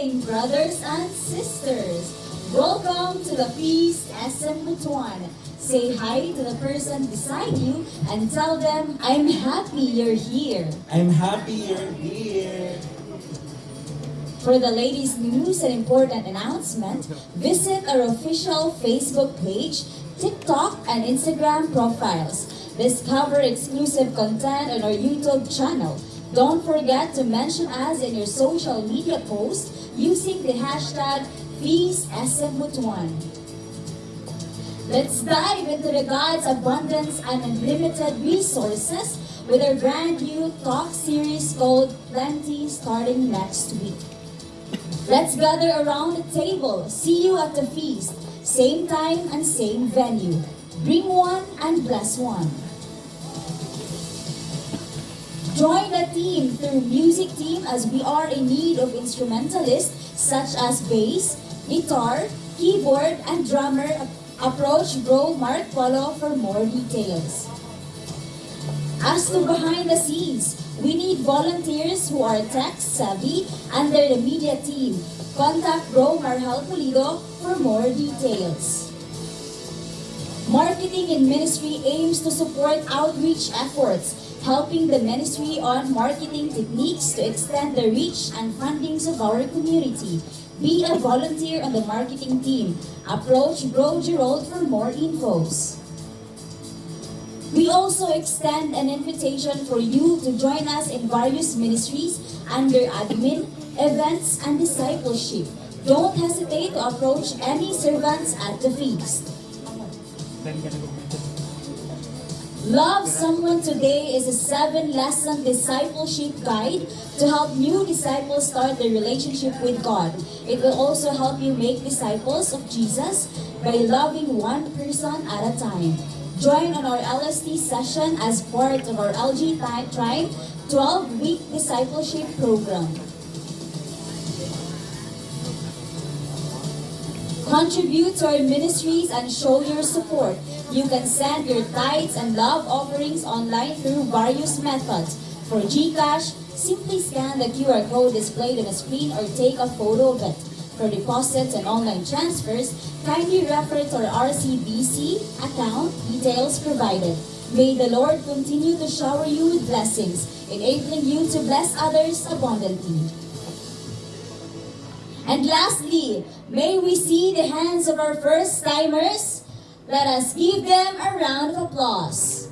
morning, brothers and sisters. Welcome to the Feast SM Butuan. Say hi to the person beside you and tell them, I'm happy you're here. I'm happy you're here. For the latest news and important announcement, visit our official Facebook page, TikTok, and Instagram profiles. Discover exclusive content on our YouTube channel. Don't forget to mention us in your social media posts using the hashtag FeastSMButuan. Let's dive into the God's abundance and unlimited resources with our brand new talk series called Plenty starting next week. Let's gather around the table. See you at the feast. Same time and same venue. Bring one and bless one. Join the team through music team as we are in need of instrumentalists such as bass, guitar, keyboard, and drummer. Approach Bro Mark Polo for more details. As to behind the scenes, we need volunteers who are tech savvy under the media team. Contact Bro Marhal Pulido for more details. Marketing in Ministry aims to support outreach efforts, helping the ministry on marketing techniques to extend the reach and fundings of our community. Be a volunteer on the marketing team. Approach Bro Gerald for more infos. We also extend an invitation for you to join us in various ministries under admin, events, and discipleship. Don't hesitate to approach any servants at the feast. Love Someone Today is a 7-lesson discipleship guide to help new disciples start their relationship with God. It will also help you make disciples of Jesus by loving one person at a time. Join on our LST session as part of our LG Tribe 12-week discipleship program. Contribute to our ministries and show your support. You can send your tithes and love offerings online through various methods. For GCash, simply scan the QR code displayed on the screen or take a photo of it. For deposits and online transfers, kindly refer to our RCBC account details provided. May the Lord continue to shower you with blessings, enabling you to bless others abundantly. And lastly, may we see the hands of our first-timers. Let us give them a round of applause.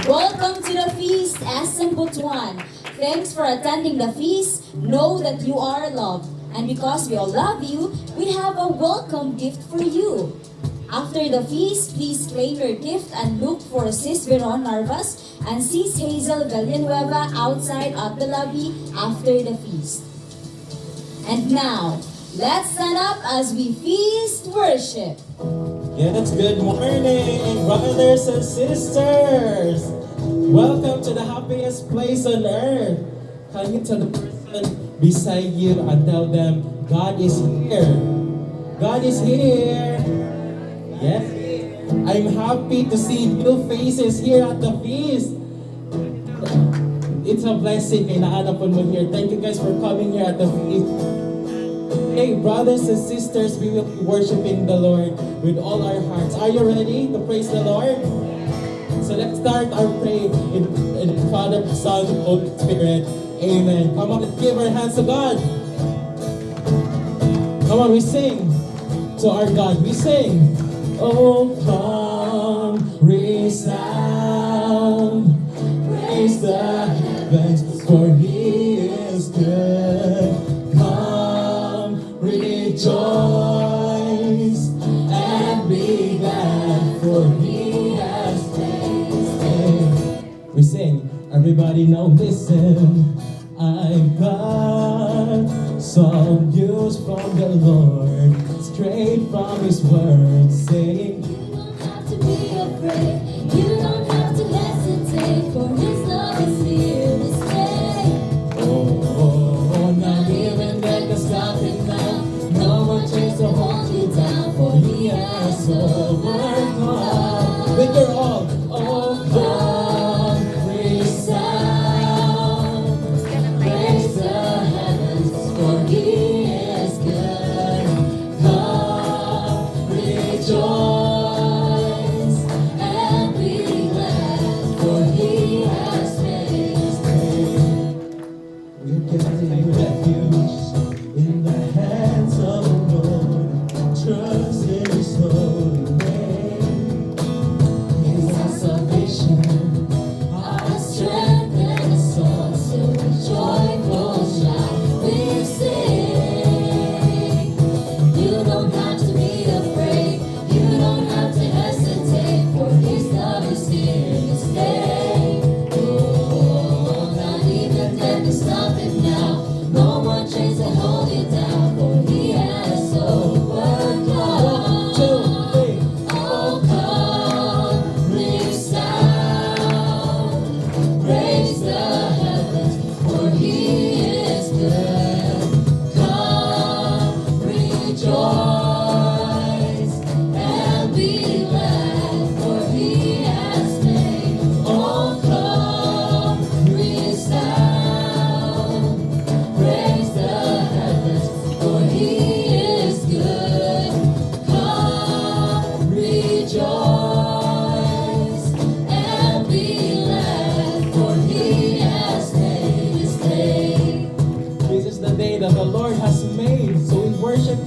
Welcome to the Feast SM Butuan. Thanks for attending the feast. Know that you are loved. And because we all love you, we have a welcome gift for you. After the feast, please claim your gift and look for Sis Veron Narvas and Sis Hazel Villanueva outside at the lobby after the feast. And now, let's stand up as we feast worship. Yes, good morning, brothers and sisters. Welcome to the happiest place on earth. Can you tell the person beside you and tell them, God is here. God is here. Yes. I'm happy to see new faces here at the feast. It's a blessing na naanapon mo here. Thank you guys for coming here at the feast. Hey, brothers and sisters, we will be worshiping the Lord with all our hearts. Are you ready to praise the Lord? So let's start our prayer in Father, Son, Holy Spirit. Amen. Come on, let's give our hands to God. Come on, we sing to our God. We sing. Oh, come, resound, praise the heavens, for He is good. Come, rejoice, and be glad, for He has made. We sing, everybody now listen. I've got some news from the Lord, straight from His word, saying, you don't have to be afraid, you don't have to hesitate, for His love is here to stay. Oh, not even death can stop Him now, no more chains to hold you down, for He has overcome. With your all, oh, come, resound, praise the heavens.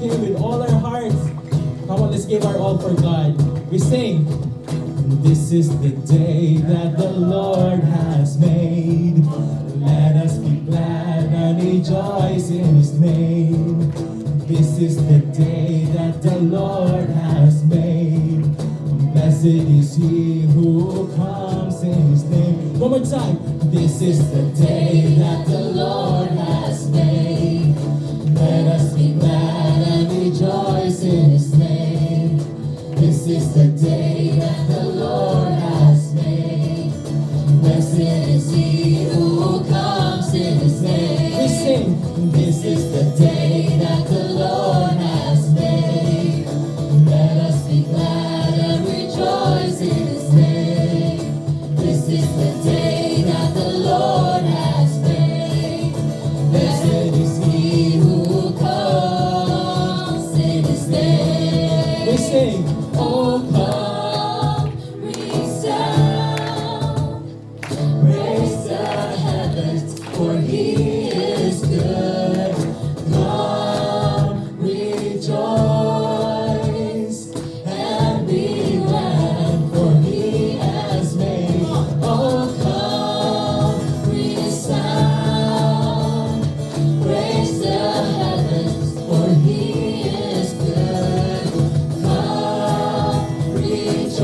Him with all our hearts. Come on, let's give our all for God. We sing. This is the day that the Lord has made. Let us be glad and rejoice in His name. This is the day that the Lord has made. Blessed is He who comes in His name. One more time. This is the day that the Lord has made. Let us be glad and rejoice in His name. This is the day that the Lord has made. Blessed is He who comes in His name. We sing. This is the day that the Lord has made. Let us be glad and rejoice in His name. This is the day that the Lord has made. Blessed is He who comes in His name. We sing. Oh, come, resound, praise the heavens, for He is good. Come, rejoice, and be glad, for He has made. Oh, come, resound, praise the heavens, for He is good. Come, rejoice,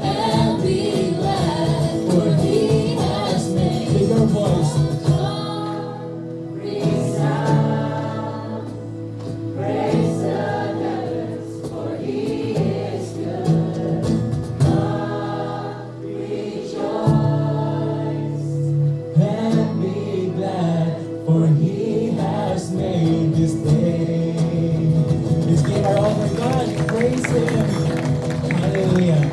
and be glad, for He has made. Bigger voice. Come, resound, praise the heavens, for He is good. Come, rejoice, and be glad, for He has made this day. Let's give our all for God. Praise Him. Hallelujah.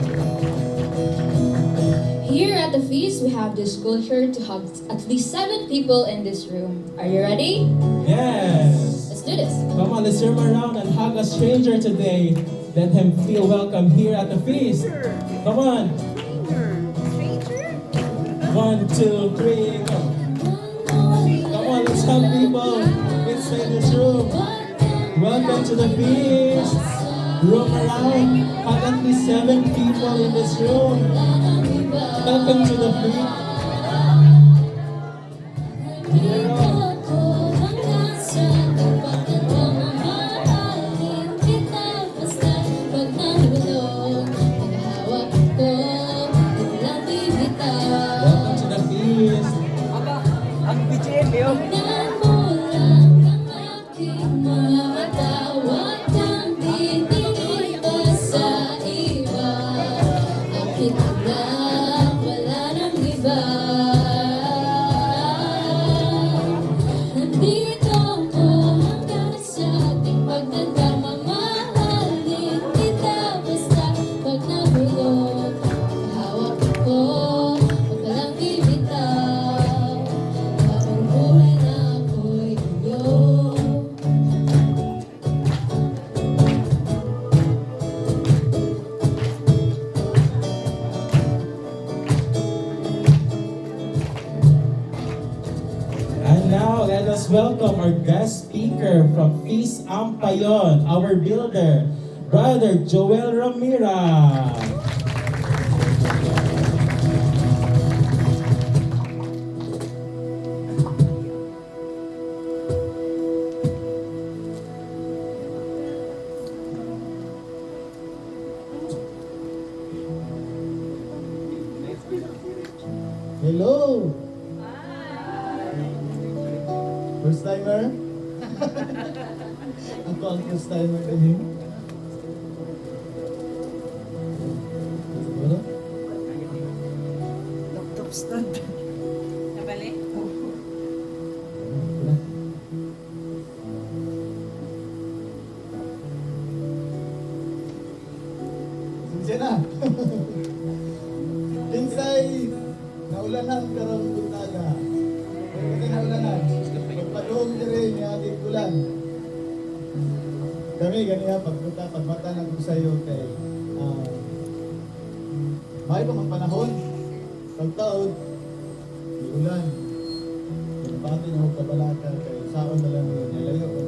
Here at the feast, we have this culture to have at least 7 people in this room. Are you ready? Yes. Let's do this. Come on, let's turn around and hug a stranger today. Let him feel welcome here at the feast. Come on. 1, 2, 3, go. Come on, let's hug people inside this room. Welcome to the feast. Roam around. Hug at least 7 people in this room. Welcome to the feast. Welcome to the feast. Ang BGM yun. Nandito ko hanggang sa ating pagdadamamahalin kita basta pag nahulog hawak ko pag walang bibitaw habang buhay na ako'y iyo. And now, let us welcome our guest speaker from Feast Ampayon, our builder, Brother Joel Ramira. Hello! First timer? Ako ang first timer din. Ano? Laptop stand. Nabalik? Wala. Sinsya na. Kinsay, naulanan karong buntaga. Kasi naulanan. Pagpadong dire ni ating ulan. Kami ganiya pagpunta pagmata ng sayo kay may pa man panahon. Pagtaon, di ulan. Pinapati na ako kabalaka kay saon na lang yun. Nilayo ko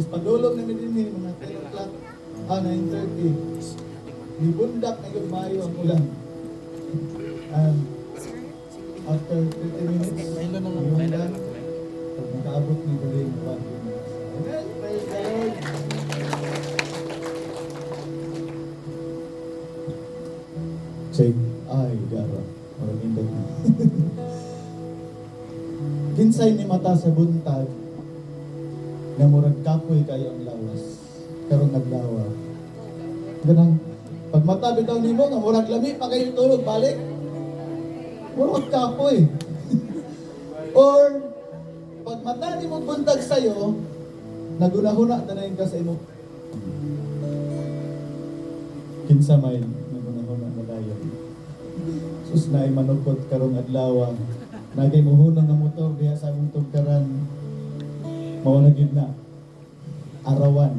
Tapos padulog na din mga 10 o'clock, 9:30. Nibundak na yung mayo ang ulan. And after 30 minutes, yung ulan, pag nakaabot ni Bali yung 1 minutes. Amen. Praise the Lord. Check. Ay, gara. Maraming na. Kinsay ni mata sa buntag nga murag kapoy kayo ang lawas. Karong naglawa. Ganang pag mata bitaw nimo nga murag lami pa kayo tulog balik. Murag kapoy. Or pag mata nimo buntag sayo, nagunahuna tanayin ka sa imo. Kinsa may nagunahuna malayo. Sus na manukot karong adlaw. Nagay muhunang nga motor diha sa among tugkaran. Mao na gid na arawan.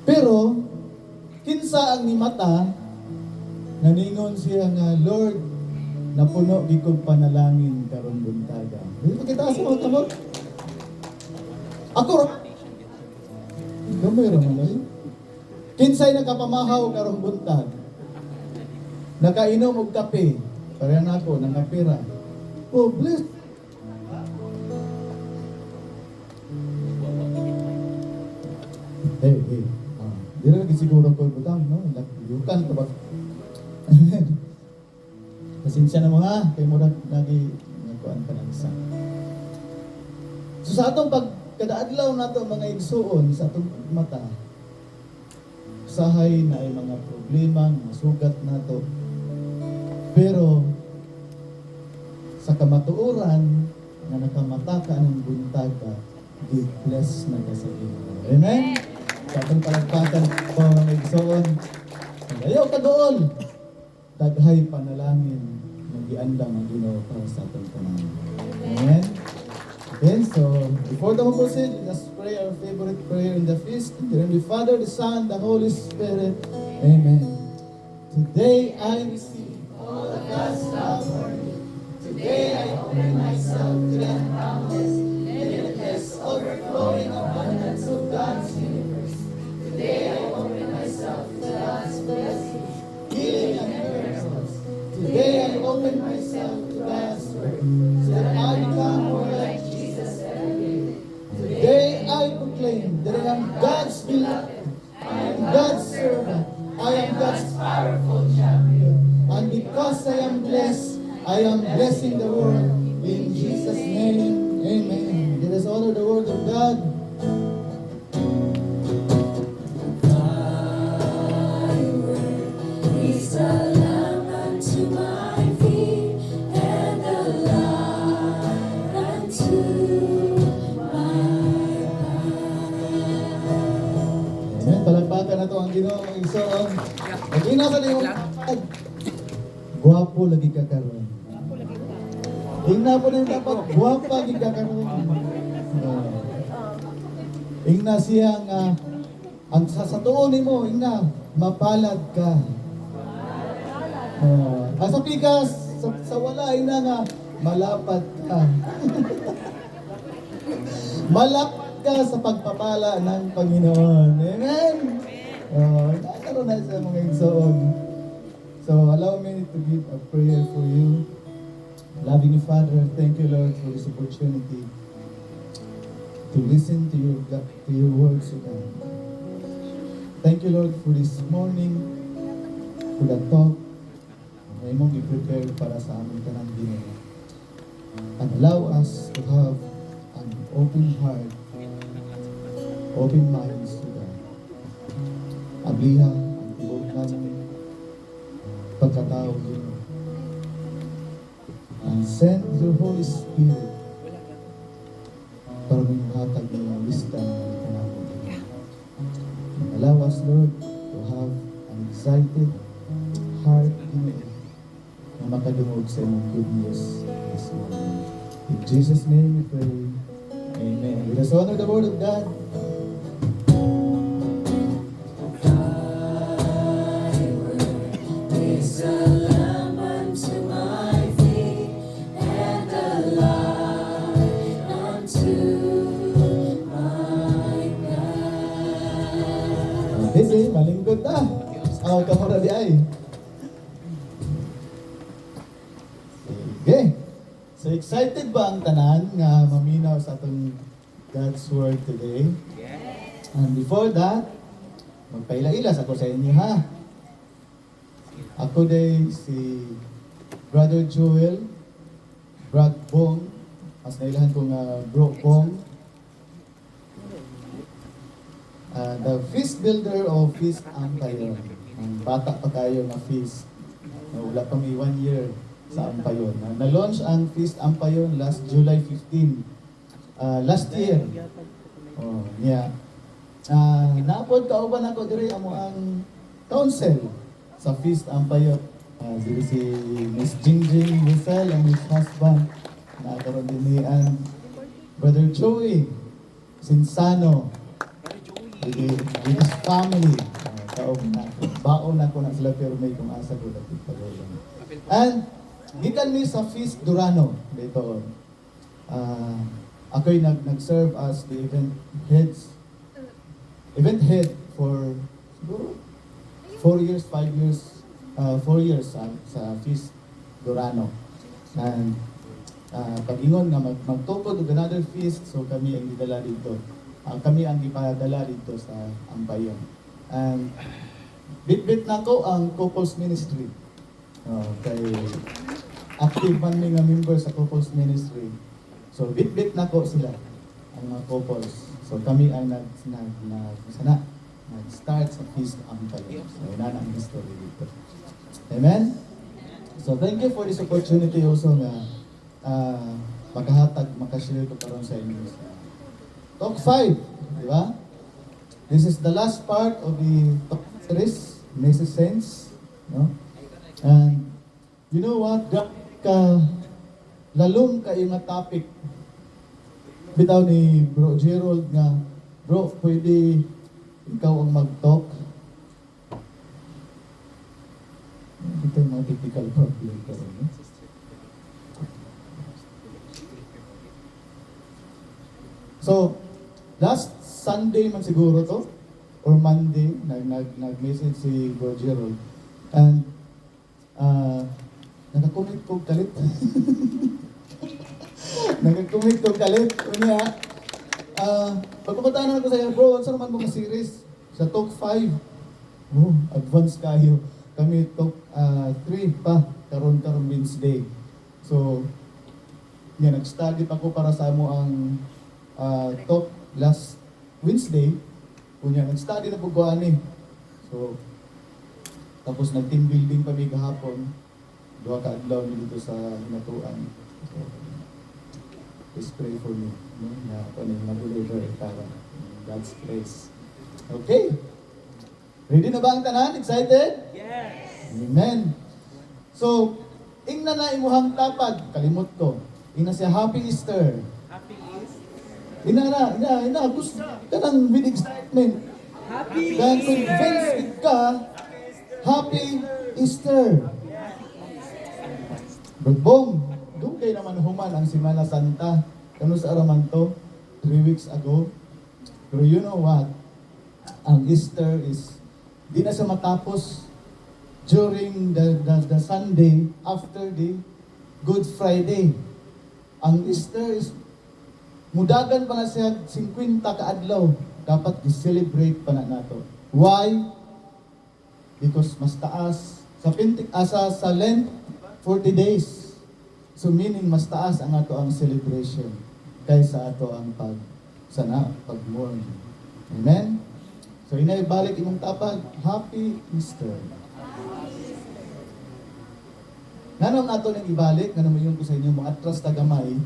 Pero kinsa ang ni mata naningon siya nga Lord napuno gid kog panalangin karon buntaga. Dili makita sa mga kamot. Ako gamay ra man ay. Kinsay nakapamahaw karong buntag. Nakainom og kape. Pareha na ako, nangapira. Oh, bless. Hey. Di na lagi siguro ko butang, no? Yukan ka ba? Pasensya na mga, kay mo lagi nagkuhan ka ng isa. So sa atong pagkadaadlaw na to mga igsuon sa atong mata, usahay na ay mga problema, mga sugat na to. Pero sa kamatuoran nga nakamata ka ng buntag ka, be blessed na ka sa Ginoo. Amen? Sa atong palagpakan po mga igsoon, ayaw ka doon. Daghay panalangin magiandam ang Ginoo para sa atong tanan. Amen? Okay, so before the proceed, let's pray our favorite prayer in the feast. In the name of the Father, the Son, the Holy Spirit. Amen. Today I receive all of God's love for me. Today I open myself to that promise, limitless, overflowing abundance of God's universe. Today I open myself to God's blessing, healing and miracles. Today I open myself to God's word, so that I become more like Jesus every day. Today I proclaim that I am God's beloved, I am God's servant, I am God's powerful champion. And because I am blessed, I am blessing the world. In Jesus' name, amen. Let us honor the word of God. Thy word is a lamp unto my feet and a light unto my path. Amen. Palagpakan na to ang Ginoo ang igsoon. Mag-ina sa niyong pag. Guwapo lagi ka karon. Ingna po na yung dapat guwapa lagi ka karon. Ingna siya ang sasatuon mo, ingna mapalad ka. Sa pikas, sa wala, ingna nga malapad ka. Malapad ka sa pagpapala ng Panginoon. Amen. Nakaroon na sa mga igsoon. So allow me to give a prayer for you. Loving you, Father, thank you, Lord, for this opportunity to listen to your words, O God. Thank you, Lord, for this morning, for the talk na imong i-prepare para sa aming tanang Ginoo. And allow us to have an open heart, open minds, O God. Abliha ang tibok namin pagkatao din. And send your Holy Spirit para may hatag ng wisdom ng kanamo. Allow us, Lord, to have an excited heart na makadungog sa imong good news this morning. In Jesus' name we pray. Amen. Let us honor the word of God. Is a lamp unto my feet and a light unto my Okay, malingkod na. Aw, kamura di ay. Sige. So excited ba ang tanan nga maminaw sa atong God's Word today? And before that, magpaila-ilas ako sa inyo ha. Ako day si Brother Joel, Brad Bong, mas nailahan ko nga Bro Bong, the feast builder of Feast Ampayon. Ang bata pa kayo na feast. Wala pa may 1 year sa Ampayon. Na-launch ang Feast Ampayon last July 15. Last year. Oh, yeah. Naapod kauban ako diri amo ang council sa Feast Ampayon. Si Miss Jingjing Rizal and his husband. Nakaroon din ni Brother Joey Sinsano. With his family. Kauban na. Baon ako na sila pero may kung asa ko dapit pa rin. And gikan mi sa Feast Durano dito. Ako'y nag-serve as the event head for siguro 4 years, 5 years, 4 years sa Feast Durano. And pag-ingon nga magtukod og another feast, so kami ang gidala dito. Kami ang ipadala dito sa Ampayon. And bit-bit na ko ang couples ministry. Kay active man mi nga member sa couples ministry. So bit-bit na ko sila ang mga couples. So kami ang nag-start sa Feast Ampayon. So yun na ang history dito. Amen? So thank you for this opportunity also nga makashare ko karon sa inyo. Talk 5, di ba? This is the last part of the talk series, Makes Sense, no? And you know what? Lalong kayo nga topic bitaw ni Bro Gerald nga, bro, pwede ikaw ang mag-talk. Ito yung mga typical problem ko rin. No? So, last Sunday man siguro to, or Monday, nag-message si Bro Gerald. And, nakakomment ko kalit. Nakakomment ko kalit. Unya, pagpapatanan ko sa iyo, bro, saan naman mga series? Sa Talk 5. Oh, advance kayo. Kami Talk 3 pa, karon Wednesday. So, yan, nag-study pa ko para sa mo ang talk last Wednesday. Kunya, nag-study na po ko ani. So, tapos nag-team building pa may kahapon. Duha ka adlaw ni dito sa hinatuan. So, please pray for me. No? Na ako na yung mag-deliver para God's grace. Okay. Ready na ba ang tanan? Excited? Yes! Amen. So, ingna na imuhang tapad. Kalimot ko. Ingna siya Happy Easter. Happy Easter! Ina, gusto ka ng with excitement. Happy Dahil Easter! convinced ka, Happy Easter. Berbong, doon kayo naman human ang Semana Santa. Kano sa araman to? 3 weeks ago. Pero you know what? Ang Easter is, di na siya matapos during the Sunday after the Good Friday. Ang Easter is mudagan pa na siya 50 kaadlaw. Dapat i-celebrate pa na nato. Why? Because mas taas sa Lent 40 days. So meaning mas taas ang ato ang celebration kaysa ato ang pag-mourn. Amen? So inaibalik imong tapag, Happy Easter. Nanong ato nang ibalik, nanong mayon ko sa inyo, mga atras tagamay,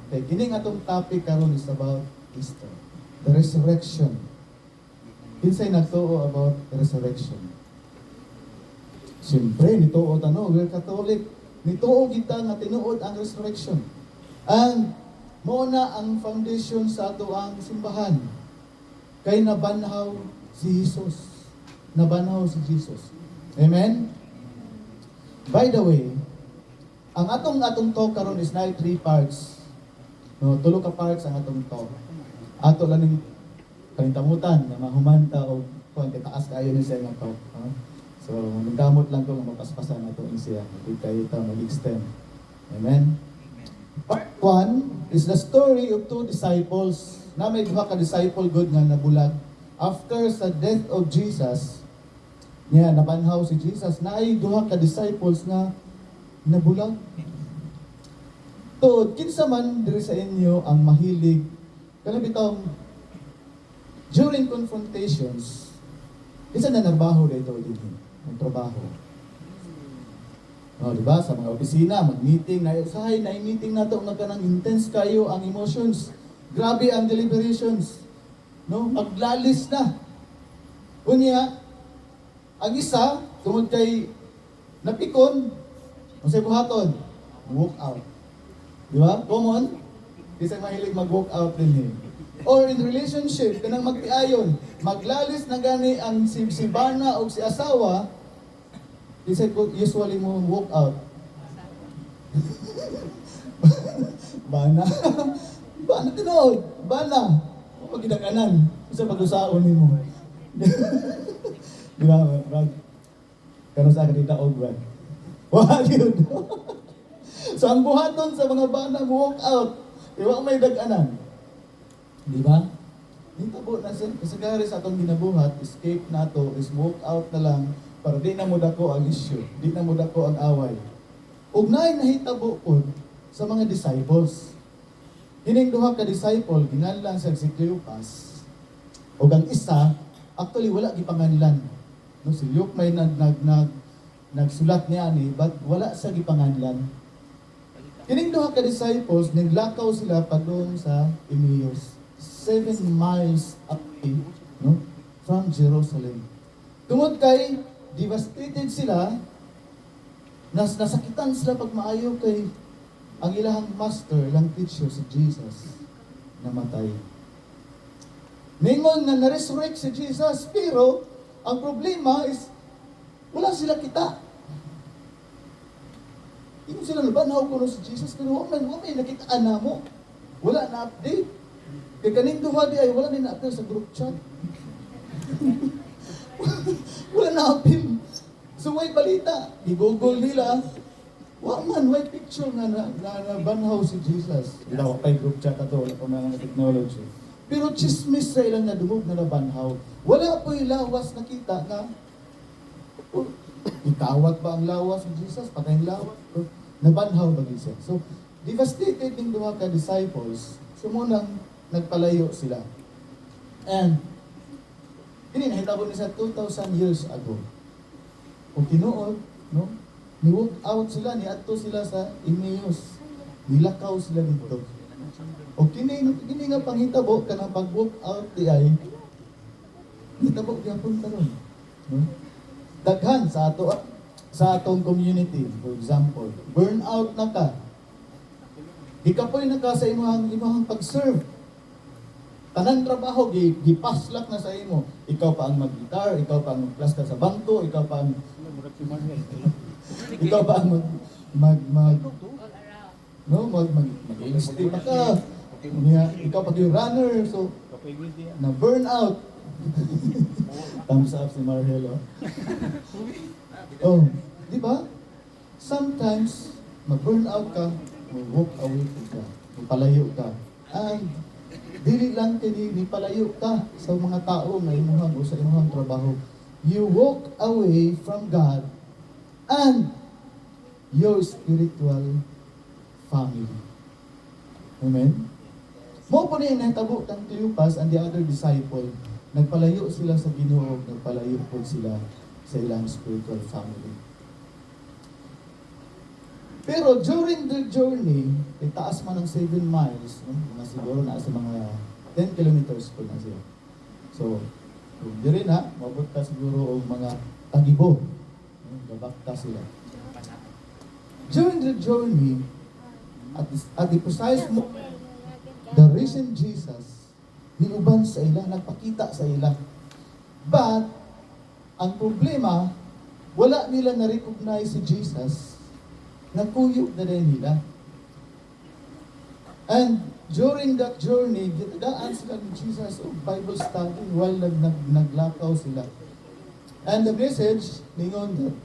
kay kining atong topic karon is about Easter. The resurrection. Kinsay nagtuo about resurrection? Siyempre, nituo tano, we're Catholic. Nituo kita nga tinuod ang resurrection. Ang muna ang foundation sa ato ang simbahan. Kay nabanhaw si Jesus. Nabanhaw si Jesus. Amen? By the way, ang atong talk karon is na 3 parts. No, 3 ka parts ang atong talk. Ato lang ning kalintamutan na mahumanta og kung taas kayo ni siya nga to. So, nagdamot lang ko nga mapaspasan na to in siya. Hindi kayo ito mag-extend. Amen? Part 1 is the story of two disciples. Na may duha ka disciple good nga nabulag. After sa death of Jesus, niya nabanhaw si Jesus, na ay duha ka disciples nga nabulag. Tuod, kinsa man diri sa inyo ang mahilig kanang bitong during confrontations, kinsa na narbaho dito din ang trabaho. Oh, di ba? Sa mga opisina, mag-meeting na usahay na meeting nato nga kanang intense kayo ang emotions. Grabe ang deliberations. No? Maglalis na. Unya, ang isa, tungod kay napikon, masay buhaton, walk out. Di ba? Common. Kasi mahilig mag-walk out din eh. Or in relationship, kanang magtiayon, maglalis na gani ang si bana o si asawa, kasi usually mo walk out. Bana. Bana tinood. Bana. Pag ginakanan. Isa pag-usaon ni mo. Di ba? Kano sa akin itaog, Brad? Wag yun. So ang buhaton sa mga bana mo walk out. Di ba may daganan? Di ba? Hitabo na siya. Kasagari sa atong ginabuhat, escape na to is walk out na lang para di na mo dako ang issue, di na mo dako ang away. Ugnay nahitabo po sa mga disciples. Kining duha ka disciple, ginganlan sa si Cleopas. O ang isa, actually wala gipanganlan. No, si Luke may nagsulat niya ni, but wala sa gipanganlan. Kining duha ka disciples, naglakaw sila padung sa Emmaus. 7 miles away, no, from Jerusalem. Tungod kay devastated sila, nasakitan sila pag maayo kay ang ilahang master, ilang teacher, si Jesus, namatay. Ningon na na-resurrect si Jesus, pero ang problema is, wala sila kita. Hindi sila nabanaw ko si Jesus, pero wala nakitaan na mo. Wala na update. Kaya kaning duha di ay wala din na-update sa group chat. Wala na appeal. So may balita, i-google nila, may picture nga banhaw si Jesus. Wala pa group chat ato, wala pa mga technology. Pero chismis sa ilang nadumog na nabanhaw. Wala po yung lawas nakita na itawat ba ang lawas si Jesus? Patay ang lawas. Nabanhaw ba siya? So, devastated ng duha ka disciples. So munang nagpalayo sila. And ini nahitabo ni sa 2,000 years ago. Kung tinuod, no? Ni-walk out sila, niadto sila sa Emmaus. Nilakaw sila dito. O kini nga panghitabo kanang pag-walk out di ay hitabo gyapon karon. No? Daghan sa atong community, for example, burnout na ka. Di ka po'y naka sa imong pag-serve. Tanang trabaho, gipaslak na sa imo. Ikaw pa ang mag-guitar, ikaw pa ang mag-plaster sa bangko, ikaw pa ang mag-ilustri pa ka. Ikaw pa yung runner, so na burn out. Thumbs up si Marhelo. Oh, di ba? Sometimes, mag-burn out ka, mag-walk away ka, magpalayo ka. And dili lang kini palayo ka sa mga tao nga imuhang o sa imuhang trabaho. You walk away from God and your spiritual family. Amen? Mo po niya nahitabo kang Cleopas and the other disciple. Nagpalayo sila sa Ginoo, nagpalayo po sila sa ilang spiritual family. Pero during the journey, itaas man ng 7 miles, no? Mga siguro na sa mga 10 kilometers po na siya. So, kung di rin mabot ka siguro o mga tagibo. No? Babakta sila. During the journey, at the precise moment, the risen Jesus, niuban sa ila, nagpakita sa ila. But, ang problema, wala nila na-recognize si Jesus, nagkuyog na rin nila. And during that journey, gitagaan sila ni Jesus o Bible study while naglakaw sila. And the message, ningon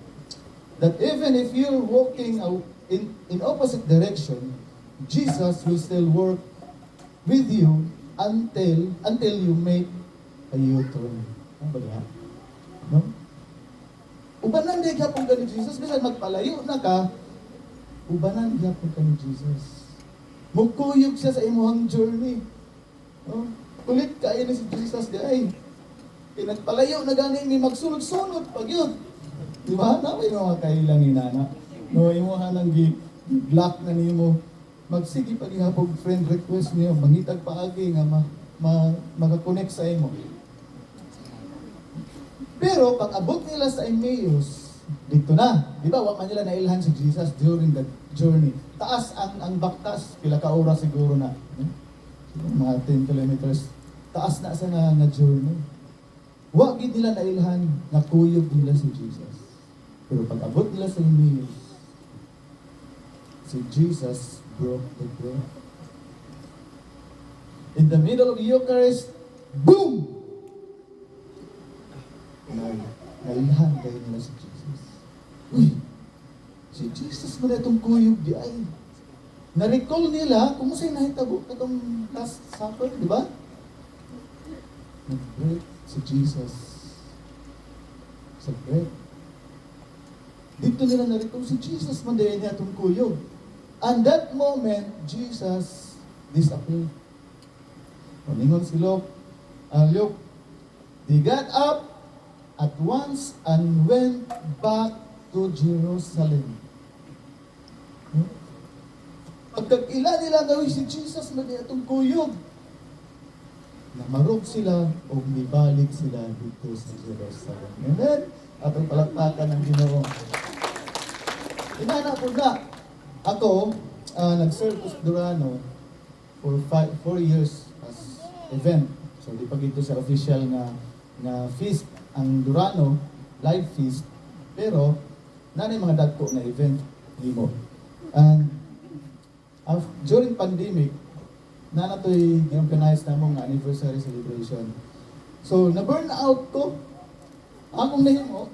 that even if you're walking in opposite direction, Jesus will still work with you until you make a U-turn. Ano ba yan? No? Ubanan di gyapon ka ni Jesus, bisan magpalayo na ka, ubanan gyapon ka ni Jesus. Mukuyog siya sa imuhang journey. No? Kulit kaya ni si Jesus di ay. Nagpalayo na gani ni magsunod-sunod pag yun. Di ba? Naway mga kailang inana. No, imuha nang block na nimo. Magsige pag ihapog friend request niyo, mangitag paagi nga makakonect sa imo. Pero pag abot nila sa Emmaus, dito na. Di ba? Wa man nila nailhan si Jesus during the journey. Taas ang baktas, pila ka oras siguro na. Mga 10 kilometers. Taas na sa nga journey. Wa gid nila nailhan nga kuyog nila si Jesus. Pero pag abot nila sa Emmaus, si Jesus broke the bread. In the middle of the Eucharist, boom! Nailhan kayo nila si Jesus. Uy! Si Jesus mo na itong kuyog di ay. Na-recall nila kung sa'yo nahitabo itong last supper, di ba? Nag-break si Jesus sa bread. Dito nila na-recall si Jesus man dahil niya itong kuyog. And that moment, Jesus disappeared. Paningon si Luke, they got up at once and went back to Jerusalem. Pagkakila nila gawin si Jesus na itong kuyog, namarog sila o nibalik sila dito sa Jerusalem. Amen? At ang palakpakan ng Ginoo. Inana po na, ako, nag-serve sa Durano for 4 years as event. So, di pa gito sa official nga feast ang Durano, live feast, pero nanay mga dagko na event nimo. And during pandemic, nato'y organize na mong anniversary celebration. So, na-burn out ko. Akong nahimo.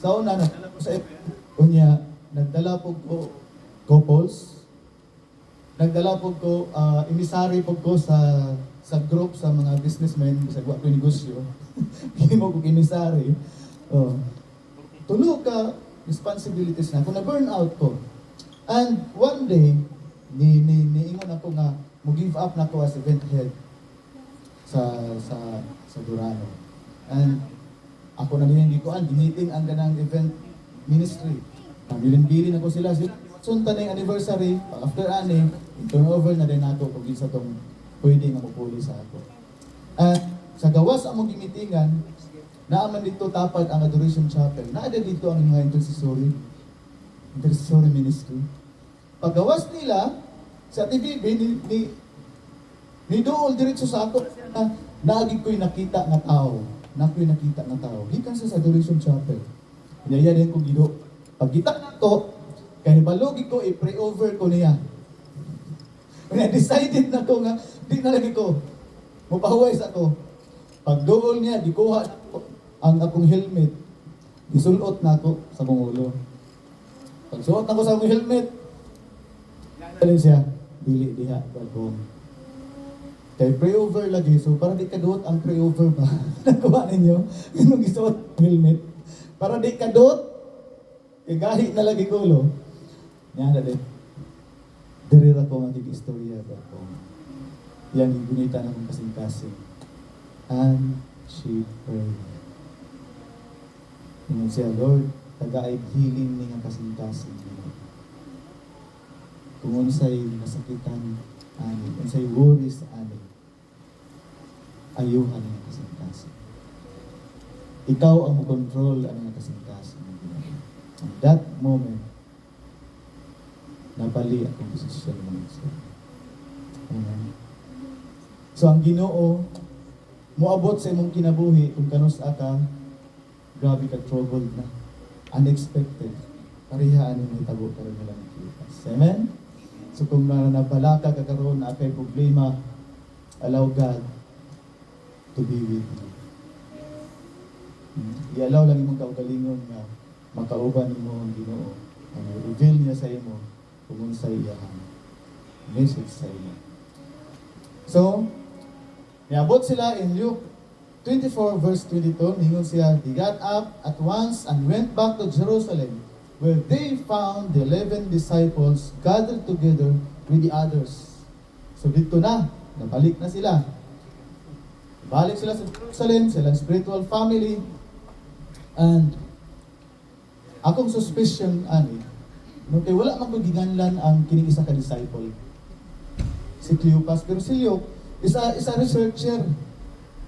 So, nagdala ko sa event. Kunya, nagdala po ko couples. Nagdala po ko, emisary po ko sa group sa mga businessmen sa guwa ko negosyo. Hindi mo ko emisary. Tulo ka responsibilities na. Kung na-burn out ko. And one day, niingon ako nga, mo-give up na ako as event head sa Durano. And ako na hindi ko giniting ang ganang event ministry. Bilin-bilin ako sila. Sunta na yung anniversary, after turnover na din ako kung sa itong pwede nga mapuli sa ako. At sa gawas ang mong gimitingan, naaman dito tapad ang Adoration Chapel. Naada dito ang mga intercessory ministry. Paggawas nila, sa TVB, ni dool diretso sa ako, naagig ko'y nakita nga tao. Gikan sa Adoration Chapel. Inaya din ko gido. Pag kita na to, kaya balugi ko, i-pray over ko niya. Kaya decided na ko nga, di na lagi ko, mapahuway sa ako. Pag dool niya, gikuha ang akong helmet, gisulot na ako sa mong ulo. Pag suot na ko sa akong helmet, alin siya, dili diha, bagong. Kaya pray over lagi, so para di kadot ang pray over ba? Nakuha ninyo, yung gisuot ang helmet. Para di kadot, kaya gahi na lagi kulo. Yan na din. Dirira ko ang istorya ba ko. Yan yung gunita na kong kasing-kasing. And she prayed. Ingon siya, Lord, taga-ay healing ni nga kasing-kasing. Kung unsay nasakitan ani, unsay worries ani, ayuhan nga kasing-kasing. Ikaw ang mo-control ang nga kasing-kasing. At that moment, napali akong posisyon mo sa. Amen. So ang Ginoo moabot sa imong kinabuhi kung kanus ka, grabe ka troubled na, unexpected. Parihaan mo hitabo karon lang kita. Amen. So kung nabalaka ka karon na kay problema, allow God to be with you. I-allow lang imong kaugalingon nga makauban nimo ang Ginoo. Ang reveal niya sa imo kung unsay iyang message sa imo. So, niabot sila in Luke 24 verse 22, ningon siya, they got up at once and went back to Jerusalem, where they found the 11 disciples gathered together with the others. So dito na, nabalik na sila. Balik sila sa Jerusalem, silang spiritual family, and akong suspicion, no, kay wala magpagiganlan ang kining isa ka disciple. Si Cleopas, pero si Luke, isa researcher.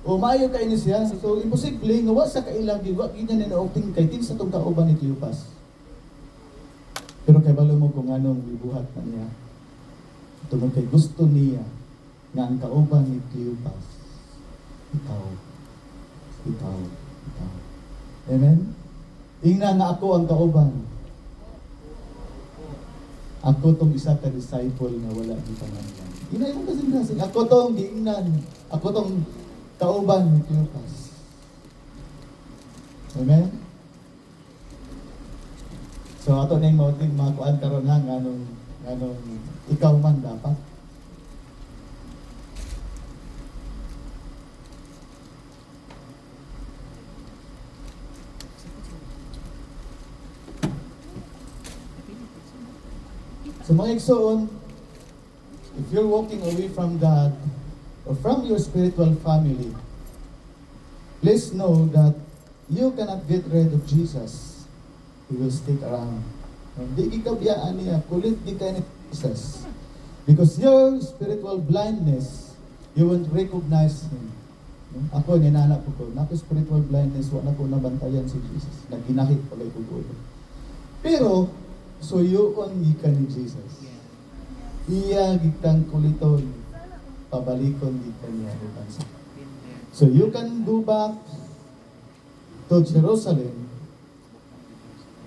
O maayo ka ini siya. So, imposible nga wa sa kailagi, wa ganyan na naopting kay tin sa tong kauban ni Cleopas. Pero kay balo mo kung anong gibuhat na niya. Tungod kay gusto niya nga ang kauban ni Cleopas, ikaw. Amen? Tingnan nga ako ang kauban. Ako tong isa ka disciple nga wala di pangalan. Inay mo kasi ako tong giingnan. Ako tong kauban ni Cleopas. Amen? So ato na yung mauting makuan karon lang anong ikaw man dapat. So mga igsoon, if you're walking away from God or from your spiritual family, please know that you cannot get rid of Jesus. He will stick around. Hindi ka biyaan niya, kulit di ka ni Jesus. Because your spiritual blindness, you won't recognize Him. Ako, ninanap ko, naku spiritual blindness, wala ko nabantayan si Jesus. Naginahit pagay ko ko. Pero, suyuon gikan ni Jesus. Iya gitang kuliton, pabalikon gikan niya uban sa. So you can go back to Jerusalem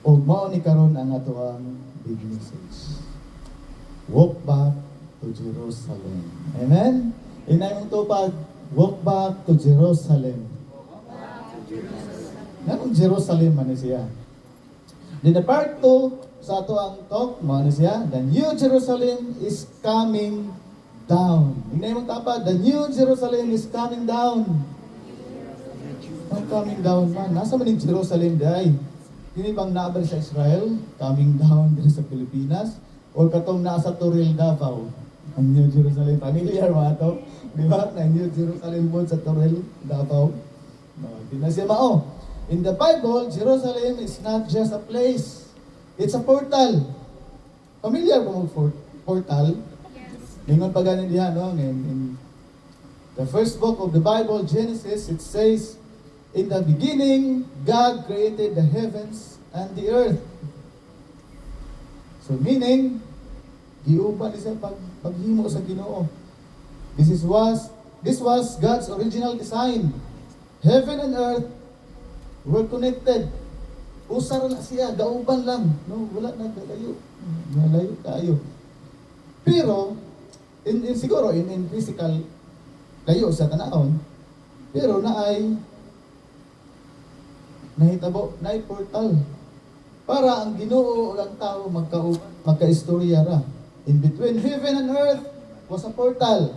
o mao ni karon ang atoang big message. Walk back to Jerusalem. Amen? Inay mong tupad, walk back to Jerusalem. Nanong Jerusalem man siya? Then the part 2 sa ato ang talk, mao siya, the New Jerusalem is coming down. Hinay mong tapad, the New Jerusalem is coming down. Ang coming down man. Nasa man yung Jerusalem day? Hindi bang naabal sa Israel? Coming down din sa Pilipinas? O katong nasa Toril, Davao? Ang New Jerusalem, familiar mo ito? Di ba? Na New Jerusalem po sa Toril, Davao? No, di na siya mao. In the Bible, Jerusalem is not just a place. It's a portal. Familiar ba mo portal? Ningon pa ganin diha, no? In the first book of the Bible, Genesis, it says, in the beginning, God created the heavens and the earth. So meaning, giuban siya paghimo sa Ginoo. This was God's original design. Heaven and earth were connected. Usar na siya, gauban lang. No, wala na kalayo. Malayo tayo. Pero, siguro, in physical, layo sa tanaon, pero nahitabo, naay portal. Para ang Ginoo o ang tao magka-istorya ra. In between heaven and earth was a portal.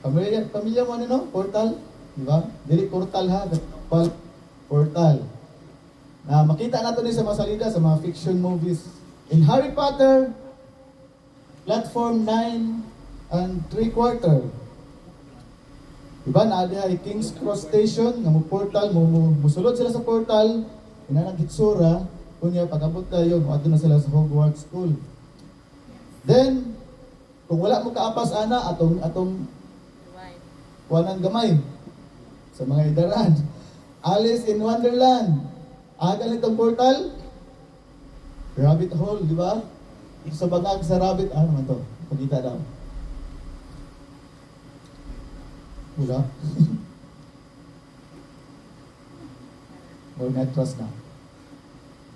Pamilya mo ano, portal? Di ba? Dili portal ha, portal. Makita nato ni sa mga salida sa mga fiction movies. In Harry Potter, platform 9 and 3/4. Diba, naadiha ay King's Cross Station, nga mo portal, musulod sila sa portal, inanang hitsura, kunya pag-abot tayo, muadto na sila sa Hogwarts School. Then, kung wala mo kaapas ana, atong wanang gamay sa mga idaran. Alice in Wonderland. Aga nitong portal, rabbit hole, di ba? Sa bangag sa rabbit, ano man to? Pagkita daw. Wala. Or not trust na.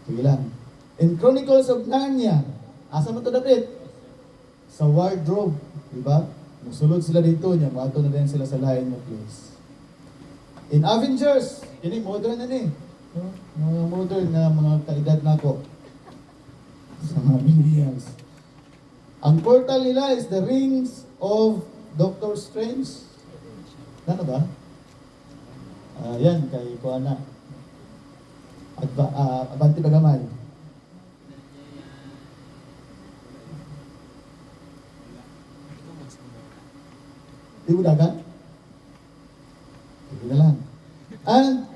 Sige lang. In Chronicles of Narnia, asa mo to David? sa wardrobe, di ba? Musulod sila dito niya, maato na din sila sa lain mo place. In Avengers, yun modern na ni. No? Mga modern na mga kaedad na ako. Sa mga millennials. Ang portal nila is the rings of Doctor Strange. Ano ba? Yan, kay Kuana. Abanti Bagamay. Di mo dagan? Sige na lang. And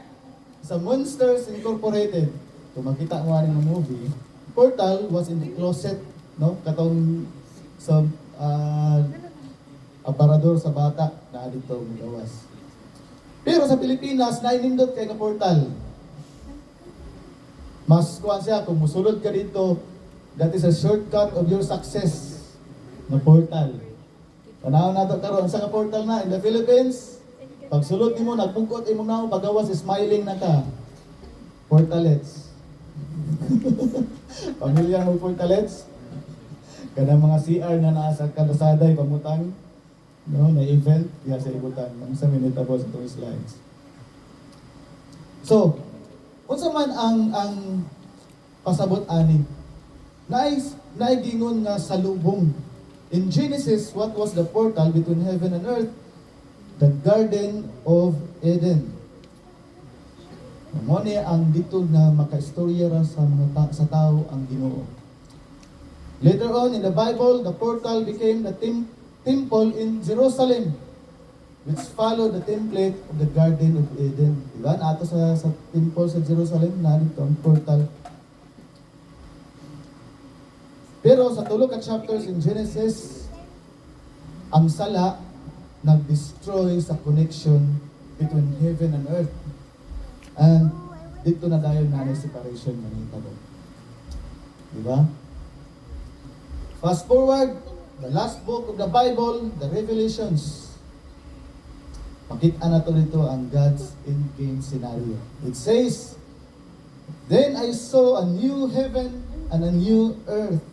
sa Monsters Incorporated, kung makita mo ng movie, Portal was in the closet, no? Katong sa aparador sa bata na dito magawas. Pero sa Pilipinas, nainindot kay na Portal. Mas kuhan siya, kung musulod ka dito, that is a shortcut of your success na Portal. Tanaw na ito karon sa portal na in the Philippines. Pag sulod nimo nagpungkot imong naong pagawas smiling na ka. Portalets. Pamilya mo portalets? Kanang mga CR na naa sa kalsada pamutang no na event ya sa ibutan. Ang sa minute abos itong slides. So, unsa man ang pasabot ani? Naigingon nga salubong. In Genesis, what was the portal between heaven and earth? The Garden of Eden. Mo ni ang dito na makaistorya ra sa mga sa tao ang Ginoo. Later on in the Bible, the portal became the temple in Jerusalem, which followed the template of the Garden of Eden. Diba? Ato sa temple sa Jerusalem, na dito ang portal. Pero sa tulo ka chapters in Genesis, ang sala nag-destroy sa connection between heaven and earth. And dito na dahil na separation manita doon. Diba? Fast forward, the last book of the Bible, the Revelations. Makita na to dito ang God's endgame scenario. It says, "Then I saw a new heaven and a new earth."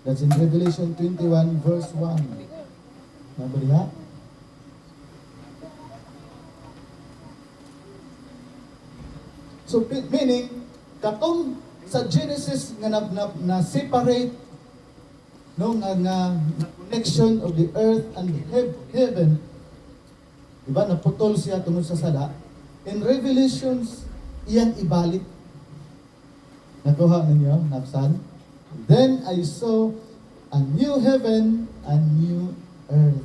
That's in Revelation 21 verse 1. Nabaliha? So, meaning, katong sa Genesis nga na separate no nga connection of the earth and heaven, diba, naputol siya tungod sa sala. In Revelations, iyan ibalik. Nakuha ninyo, Napsan? Then I saw a new heaven and new earth.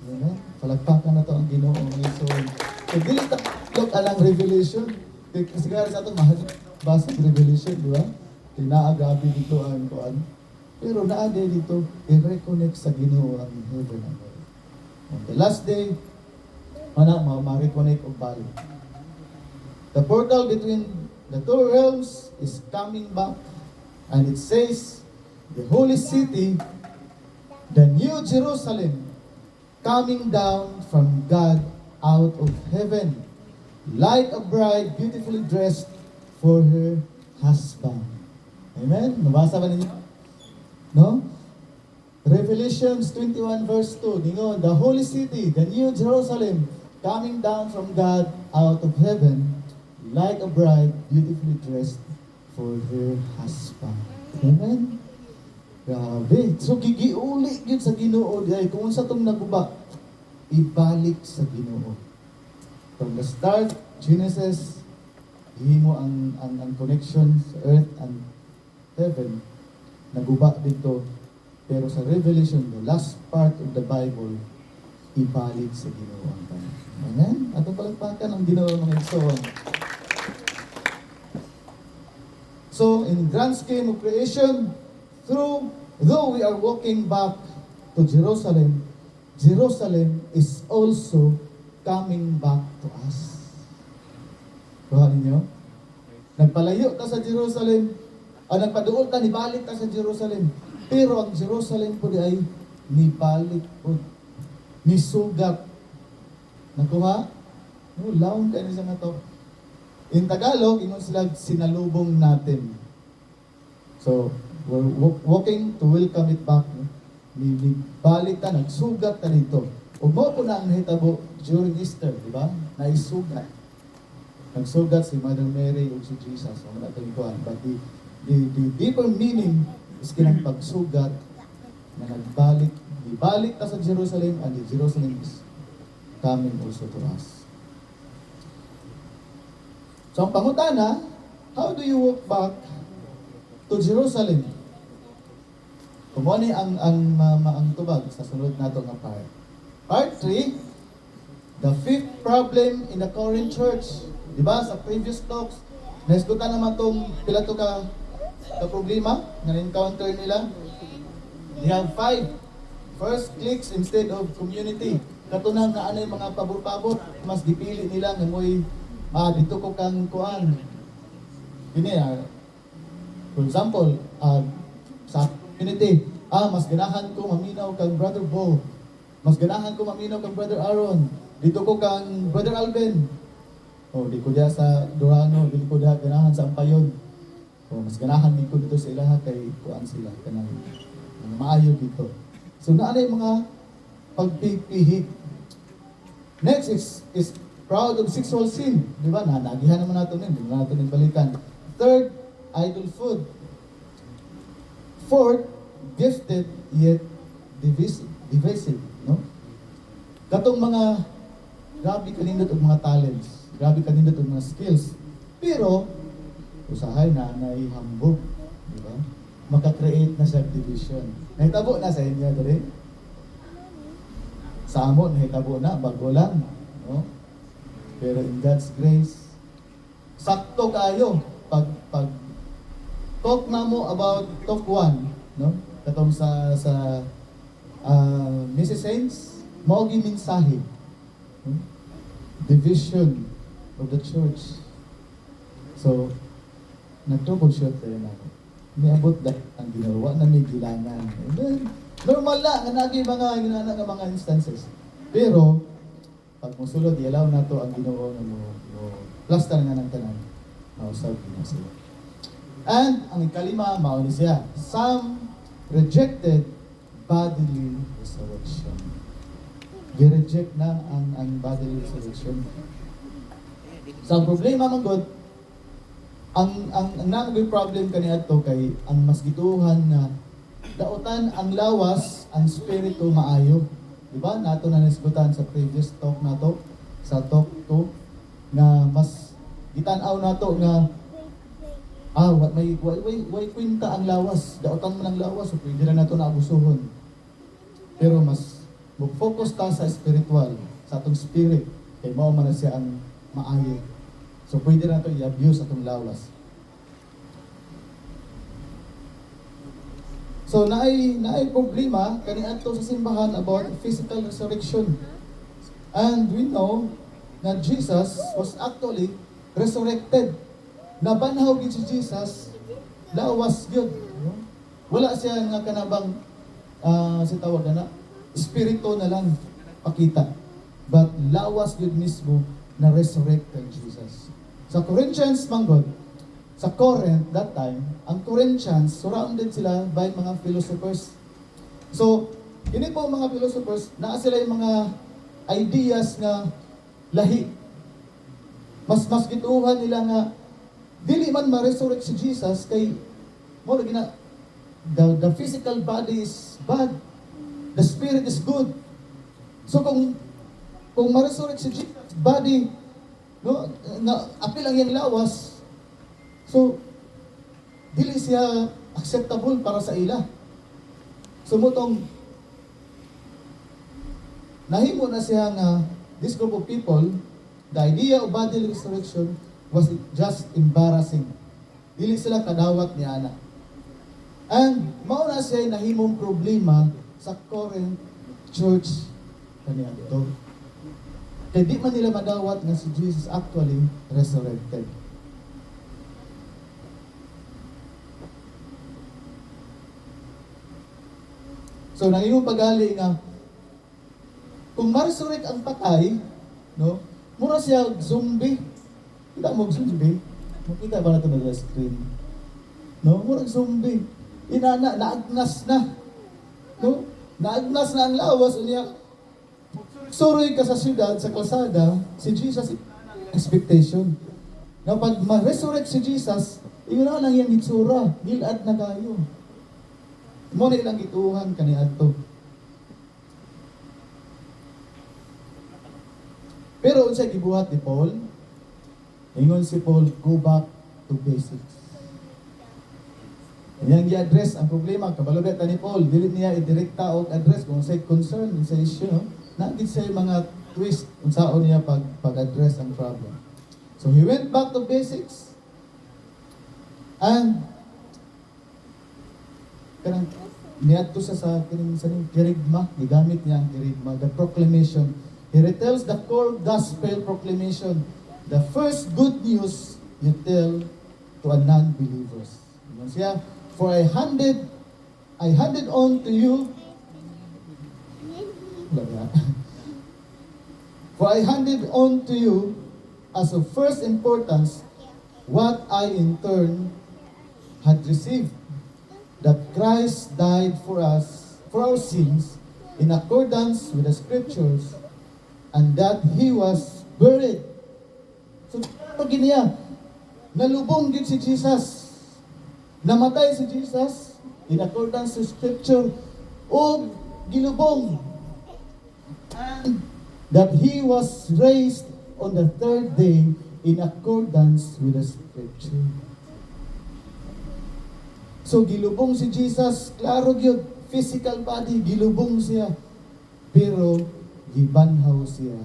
Amen? Palagpakan na to ang Ginoo. So dili ta look alang Revelation. Siguro sa ato mahal basa Revelation, di ba? Tinaagabi dito ang kuan. Pero naade dito i-reconnect sa Ginoo ang heaven and earth. On the last day, ma-reconnect og balik. The portal between the two realms is coming back. And it says, the holy city, the new Jerusalem, coming down from God out of heaven, like a bride beautifully dressed for her husband. Amen? Nabasa ba ninyo? No? Revelations 21 verse 2, ningon, the holy city, the new Jerusalem, coming down from God out of heaven, like a bride beautifully dressed for her husband. Amen? Grabe. So, gigiuli yun sa Ginoo. Kung sa itong naguba, ibalik sa Ginoo. From the start, Genesis, himo ang connection sa earth and heaven. Naguba dito. Pero sa Revelation, the last part of the Bible, ibalik sa Ginoo ang Panginoon. Amen? Atong palagpakan ang Ginoo ng igsoon. So, in grand scheme of creation, though we are walking back to Jerusalem, Jerusalem is also coming back to us. Kuha ninyo? Nagpalayo ka sa Jerusalem, nagpaduol ka, nibalik ka sa Jerusalem. Pero ang Jerusalem po di ay nibalik po, nisugat. Nakuha? No, laon ka niya nga to. In Tagalog, ingon sila sinalubong natin. So, we're walking to welcome it back. No? balik ta, nagsugat ta dito. Ug mo po na ang nahitabo during Easter, di ba? Naisugat. Nagsugat si Mother Mary ug si Jesus. So, wala tayong kuhan. But the deeper meaning is kinang pagsugat na ibalik ta sa Jerusalem, and the Jerusalem is coming also to us. So ang pangutana, how do you walk back to Jerusalem? Kumuni ang tubag sa sunod nato nga part. Part 3, the fifth problem in the Corinth church. Di ba sa previous talks, naisgutan naman tong pila to ka problema na encounter nila. They have 5. First, cliques instead of community. Katunang na anay mga pabor-pabor, mas dipili nila nga mo'y dito ko kang kuan. Ini for example, sa community, mas ganahan ko maminaw kang Brother Bo. Mas ganahan ko maminaw kang Brother Aaron. Dito ko kang Brother Alvin. Di ko diya sa Durano, di ko diya ganahan sa Ampayon. Mas ganahan din ko dito sa ilaha kay kuan sila kanang maayo dito. So naanay mga pagpipihit. Next is proud of sexual sin. Di ba? Nagihan naman natin yun. Di ba natin balikan. Third, idol food. Fourth, gifted yet divisive. No? Katong mga grabe kanindot og mga talents. Grabe kanindot og mga skills. Pero, usahay na naihambog. Di ba? Maka-create na subdivision. Nahitabo na sa inyo rin. Sa amon, nahitabo na. Bago lang. No? Pero in God's grace, sakto kayo pag talk na mo about talk 1, no? Katong sa Mrs. Saints, mao gi mensahe. Division of the church. So, nag-troubleshoot tayo na. Niabot na ang ginawa na may gilangan. And then, normal lang, nga nagi mga ginana nga mga instances. Pero, pag musulod, i-allow na to ang Ginoo na mo plaster nga ng tanan. Mausag na sila. And, ang ikalima, mauni siya. Some rejected bodily resurrection. Gi-reject na ang bodily resurrection. So, ang problema man God, ang nangyay problem kaniadto kay ang mas gituhan na dautan ang lawas, ang spirito maayo. Diba? Nato na nisgutan sa previous talk nato, sa talk 2, na mas gitan-aw nato nga way kwenta ang lawas. Dautan man ang lawas, so pwede na nato na abusuhon. Pero mas mag-focus ta sa spiritual, sa atong spirit, kay mao man na siya ang maayo. So pwede na ito i-abuse atong lawas. So naay problema kaniadto sa simbahan about physical resurrection. And we know na Jesus was actually resurrected. Nabanhaw gid si Jesus, lawas gyud. Wala siya nga kanabang si tawag na espiritu na lang pakita. But lawas gyud mismo na resurrected Jesus. Sa Corinthians, manggod, sa Corinth, that time, ang Corinthians, surrounded sila by mga philosophers. So, ini po mga philosophers, naa sila yung mga ideas nga lahi. Mas gituhan nila nga, dili man ma-resurrect si Jesus, kay, mo na the physical body is bad, the spirit is good. So, kung ma-resurrect si Jesus, body, no, na apil ang iyang lawas, so dili siya acceptable para sa ila. So mutong nahimo na siya nga this group of people, the idea of bodily resurrection was just embarrassing. Dili sila kadawat ni ana. And mao na siya nahimong problema sa Corinth church kaniadto. Kaya di man nila madawat nga si Jesus actually resurrected. So, nangingong pagali nga, kung ma-resurrect ang patay, no, mura siya zombie. Kita mo zombie? Makita ba natin na screen? No, mura zombie. Inana, naagnas na. No? Naagnas na ang lawas, unya, suroy ka sa syudad, sa kalsada, si Jesus, expectation. Na pag ma-resurrect si Jesus, yun na lang yung itsura, gilad na kayo. Mo na ilang gituhan kaniadto. Pero unsay gibuhat ni Paul? Ingon si Paul, go back to basics. Yang i-address ang problema, kabalubet ni Paul, dili niya i-direkta o address kung sa'y concern sa issue, no? Nagit sa mga twist kung saan niya pag-address ang problem. So he went back to basics and kanang niadto siya sa kirigma, gigamit niya ang kirigma, the proclamation. He retells the core gospel proclamation, the first good news you tell to a non-believers. Yun siya, for I handed on to you, for I handed on to you as of first importance what I in turn had received, that Christ died for us, for our sins, in accordance with the scriptures, and that He was buried. So, pag niya, nalubong din si Jesus. Namatay si Jesus in accordance with scripture o gilubong. And that He was raised on the third day in accordance with the scripture. So gilubong si Jesus, klaro gyud, physical body, gilubong siya. Pero gibanhaw siya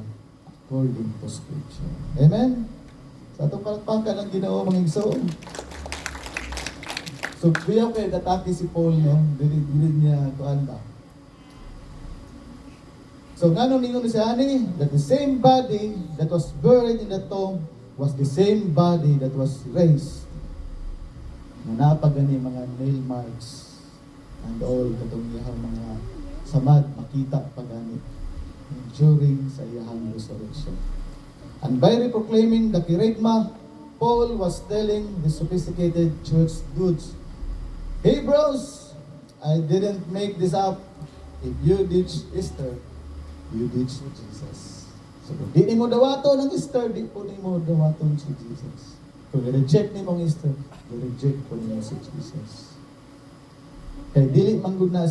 according to scripture. Amen? Sa itong palakpakan ng Ginoo mga igsoon. So, kuya kayo dataki si Paul, no? Dili niya kuan ba? So, ngano ningon siya ani? That the same body that was buried in the tomb was the same body that was raised. Napagani mga nail marks and all katong iyang mga samad makita pagani during sa iyang resurrection. And by proclaiming the kerygma, Paul was telling the sophisticated church goods, hey bros, I didn't make this up. If you ditch Easter, you ditch Jesus. So kung di mo dawaton ng Easter, di po ni mo dawaton si Jesus. Kung i-reject ni mong Easter, i-reject po niyo si Jesus. Kaya dili manggod na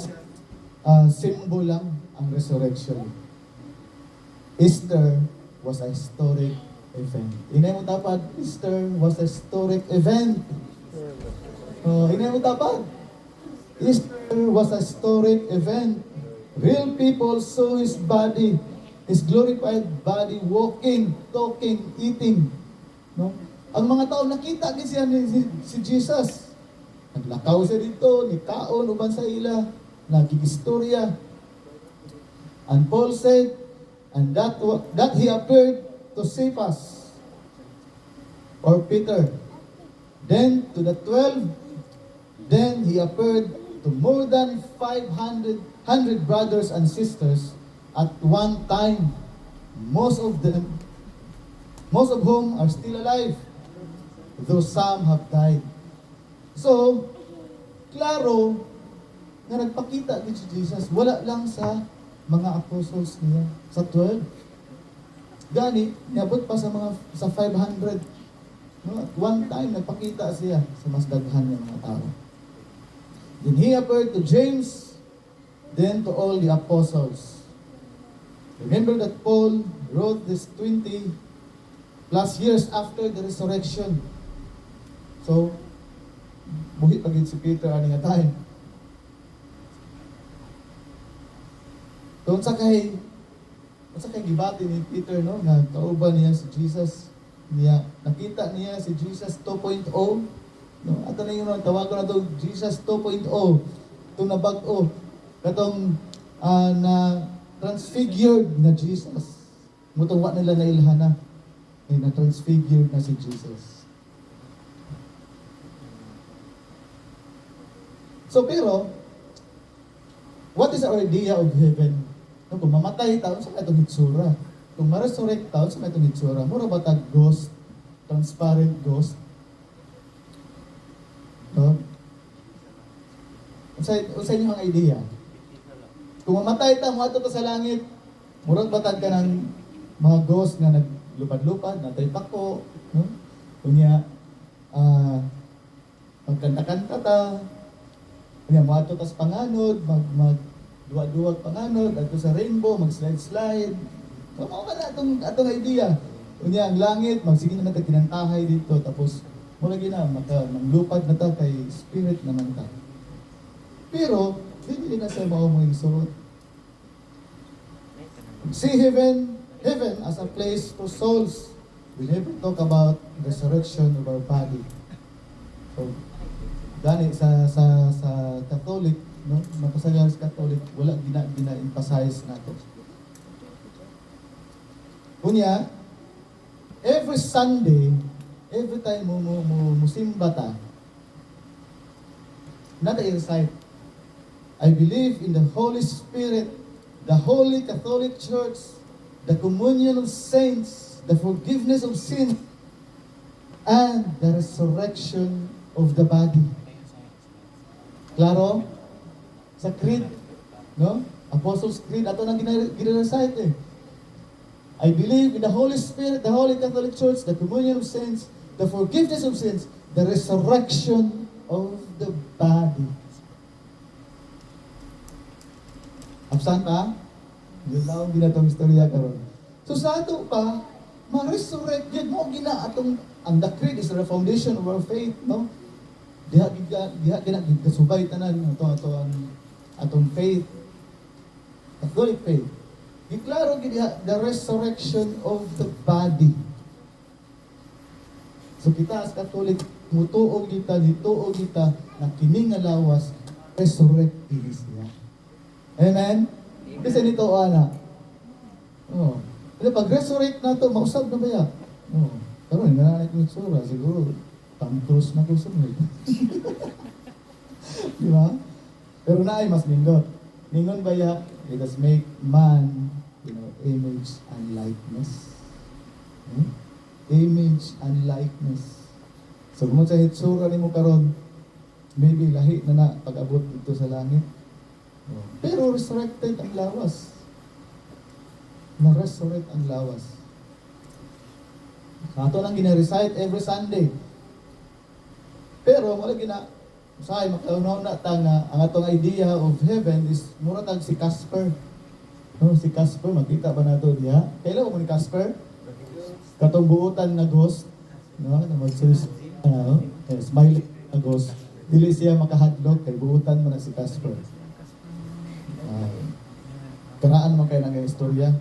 symbol lang ang resurrection. Easter was a historic event. Inay mo tapad, Easter was a historic event. Inay mo tapad, Easter was a historic event. Real people saw His body, His glorified body, walking, talking, eating. No? Ang mga tao nakita din siya si Jesus. Naglakaw siya dito, nikaon, uban sa ila, naging-istorya. And Paul said, and that He appeared to Cephas, or Peter, then to the 12, then He appeared to more than 500 brothers and sisters at one time, most of whom are still alive, though some have died. So, klaro na nagpakita din si Jesus, wala lang sa mga apostles niya, sa 12. Gani, niabot pa sa 500. No? At one time, nagpakita siya sa mas daghan ng mga tao. Then He appeared to James, then to all the apostles. Remember that Paul wrote this 20 plus years after the resurrection. So, buhi pagin si Peter ani nga time. Doon sa kay gibati ni Peter, no, nga kauban niya si Jesus, nakita niya si Jesus 2.0, no, ato na yung tawagan na to Jesus 2.0, itong nabag-o, katong na transfigured na Jesus. Mutong nila na ilhana, na transfigured na si Jesus. So pero, what is our idea of heaven? No, kung mamatay taon, sa may itong hitsura. Kung ma-resurrect taon, sa may itong hitsura. Mura ba tag ghost? Transparent ghost? No? Unsa inyo ang idea? Kung mamatay ta, muadto ta sa langit, murag batag ka ng mga ghost nga naglupad-lupad, natay pako, no? Kunya, magkanta-kanta ta, kunya muadto ta sa panganod, duwag-duwag panganod, adto sa rainbow, mag-slide-slide. So, mao ka na atong idea. Kunya, ang langit, magsige na nagkakinantahay dito, tapos mulagi na, manglupad na ta kay spirit naman ta. Pero, hindi na sa mao mo suot. See heaven as a place for souls. We never talk about resurrection of our body. So, gani sa Catholic, no? Makasagal sa Catholic, wala gina-emphasize nato. Kunya, every Sunday, every time mo simba ta, nata i-recite, I believe in the Holy Spirit, the Holy Catholic Church, the communion of saints, the forgiveness of sin, and the resurrection of the body. Klaro? Sa creed, no? Apostles' Creed, ato nang gina-recite eh. I believe in the Holy Spirit, the Holy Catholic Church, the communion of saints, the forgiveness of sins, the resurrection of the body. Absent pa? Yun lang ang ginatong istorya karon. So sa ato pa, ma-resurrect yun mo gina atong, ang the creed is the foundation of our faith, no? Diha ginasubay tanan atong faith, Catholic faith. Giklaro gid the resurrection of the body. So kita as Catholic, dituog kita na kini nga lawas resurrect dili siya. Amen. Kasi nito ana. Oh. Pero pag resurrect nato, mausab na ba ya? Oh. Karon nanay ko sura siguro Tom Cruise na ko sunod. Di ba? Pero naay mas nindot. Ningon ba ya? Let us make man, image and likeness. Image and likeness. So kung sa hitsura ni mo karon, maybe lahi na pag-abot dito sa langit. Pero resurrected ang lawas. Na-resurrect ang lawas. Ato lang gina-recite every Sunday. Pero wala gina, say makaunaw na ta nga ang atong idea of heaven is mura tag si Casper. No, si Casper makita ba nato diha? Kailan mo ni Casper? Katong buutan na ghost, no, na smiley na ghost. Dili siya makahadlok kay buutan man na si Casper. Karaan man kayo ng istorya.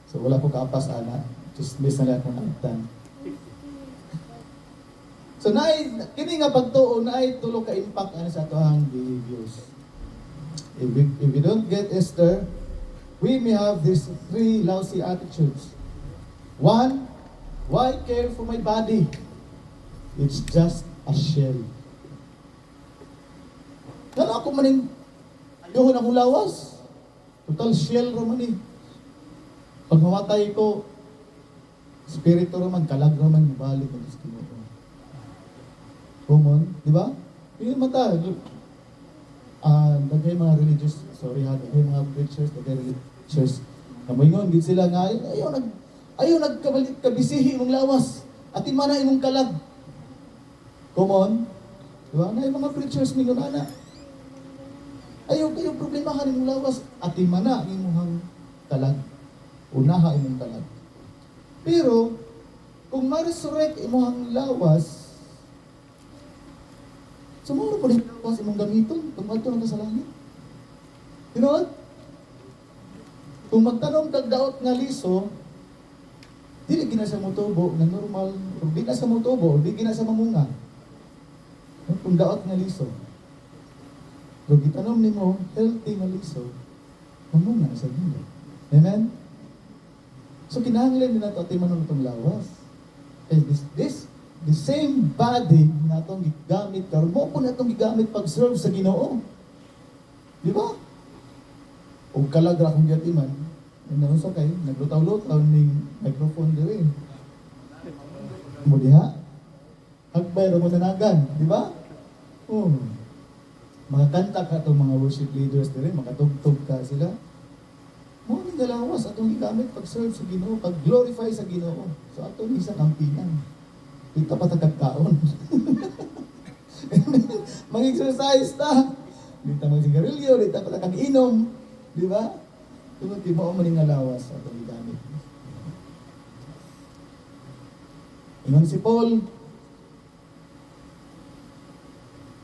So wala ko kaapas ana. Just miss na lang akong nagtan. So kini nga pagtuo naay tulo ka impact ano sa atohang behaviors. If we don't get Esther, we may have these three lousy attitudes. One, why care for my body? It's just a shell. Kala ako maning ayuhon akong lawas. Total shell raman eh. Pag mamatay ko, spirito raman, kalag raman, balik ang Diyos Ginoo. Common, di ba? Yung mata, dagay mga religious, dagay mga preachers, dagay religious, namoingon, gid sila nga, ayaw nagkabalik, kabisihi mong lawas, at imana imong kalag. Common, di ba? Na yung mga preachers, mingon ana, ayaw kayo problemahan imong lawas, at imana imong kalag. Unaha imong kalag. Pero, kung ma-resurrect imong lawas, sumuro pa rin lawas imong gamiton, kung ato na sa langit. You know what? Kung magtanong kag daot nga liso, dili gina sa motubo na normal, o di na sa motubo, o di gina sa mamunga. Kung daot nga liso. Kung gitanong nimo healthy nga liso, mamunga sa ginoo. Amen? So kinahanglan din nato ati manon itong lawas. And the same body na itong gigamit karon mo po na itong gigamit pag-serve sa Ginoo. Di ba? O kalagra kung giyat iman, naunsa kay naglutaw-lutaw ning microphone diri. Mo diha? Hagbay ra mo nanagan, di ba? Oh. makakanta ka itong mga worship leaders dire, makatugtog ka sila. Mo ni galawas atong gigamit pag-serve sa Ginoo, pag-glorify sa Ginoo. So atong isa kampinan. Dito pa tagkaon. Mag-exercise ta. Dito mag-sigarilyo, dito pa kag-inom, di ba? Tungod di mo man nga lawas atong gigamit. Ingon si Paul,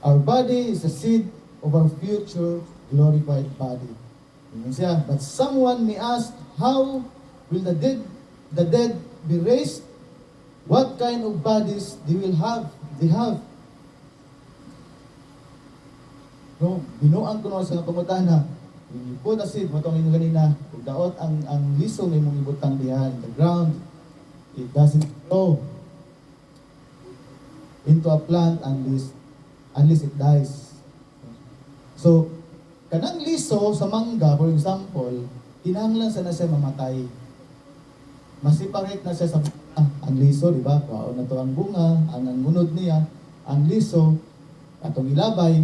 our body is the seed of our future glorified body. Ingon siya, but someone may ask, how will the dead be raised? What kind of bodies they will have? They have. No, binuang ko na sa pangutan na, when you put a seed, matong inyo kanina, kung daot ang liso may mong ibutang diha in the ground, it doesn't grow into a plant unless it dies. So, kanang liso sa mangga, for example, kinahanglan na siya mamatay. Masiparate na siya sa ang liso, di ba? Kaon na to ang bunga, ang ngunod niya, ang liso, atong ilabay.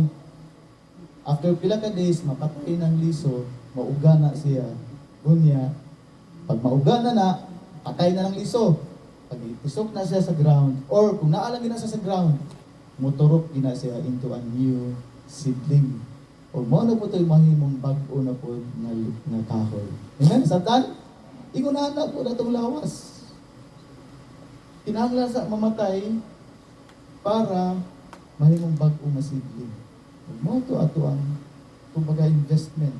After pila ka days, mapatay ng liso, mauga na siya. Gunya, pag mauga na, patay na ng liso. Pag itisok na siya sa ground, or kung naalang na siya sa ground, motorok gina siya into a new seedling. O mo na po ito'y mahimong bag-o na po nga kahoy. Amen? Satan, igunahan na po na itong lawas. Kinahanglan sa mamatay para mahimong bag-o na seedling. Mo ito ato ang kumbaga investment.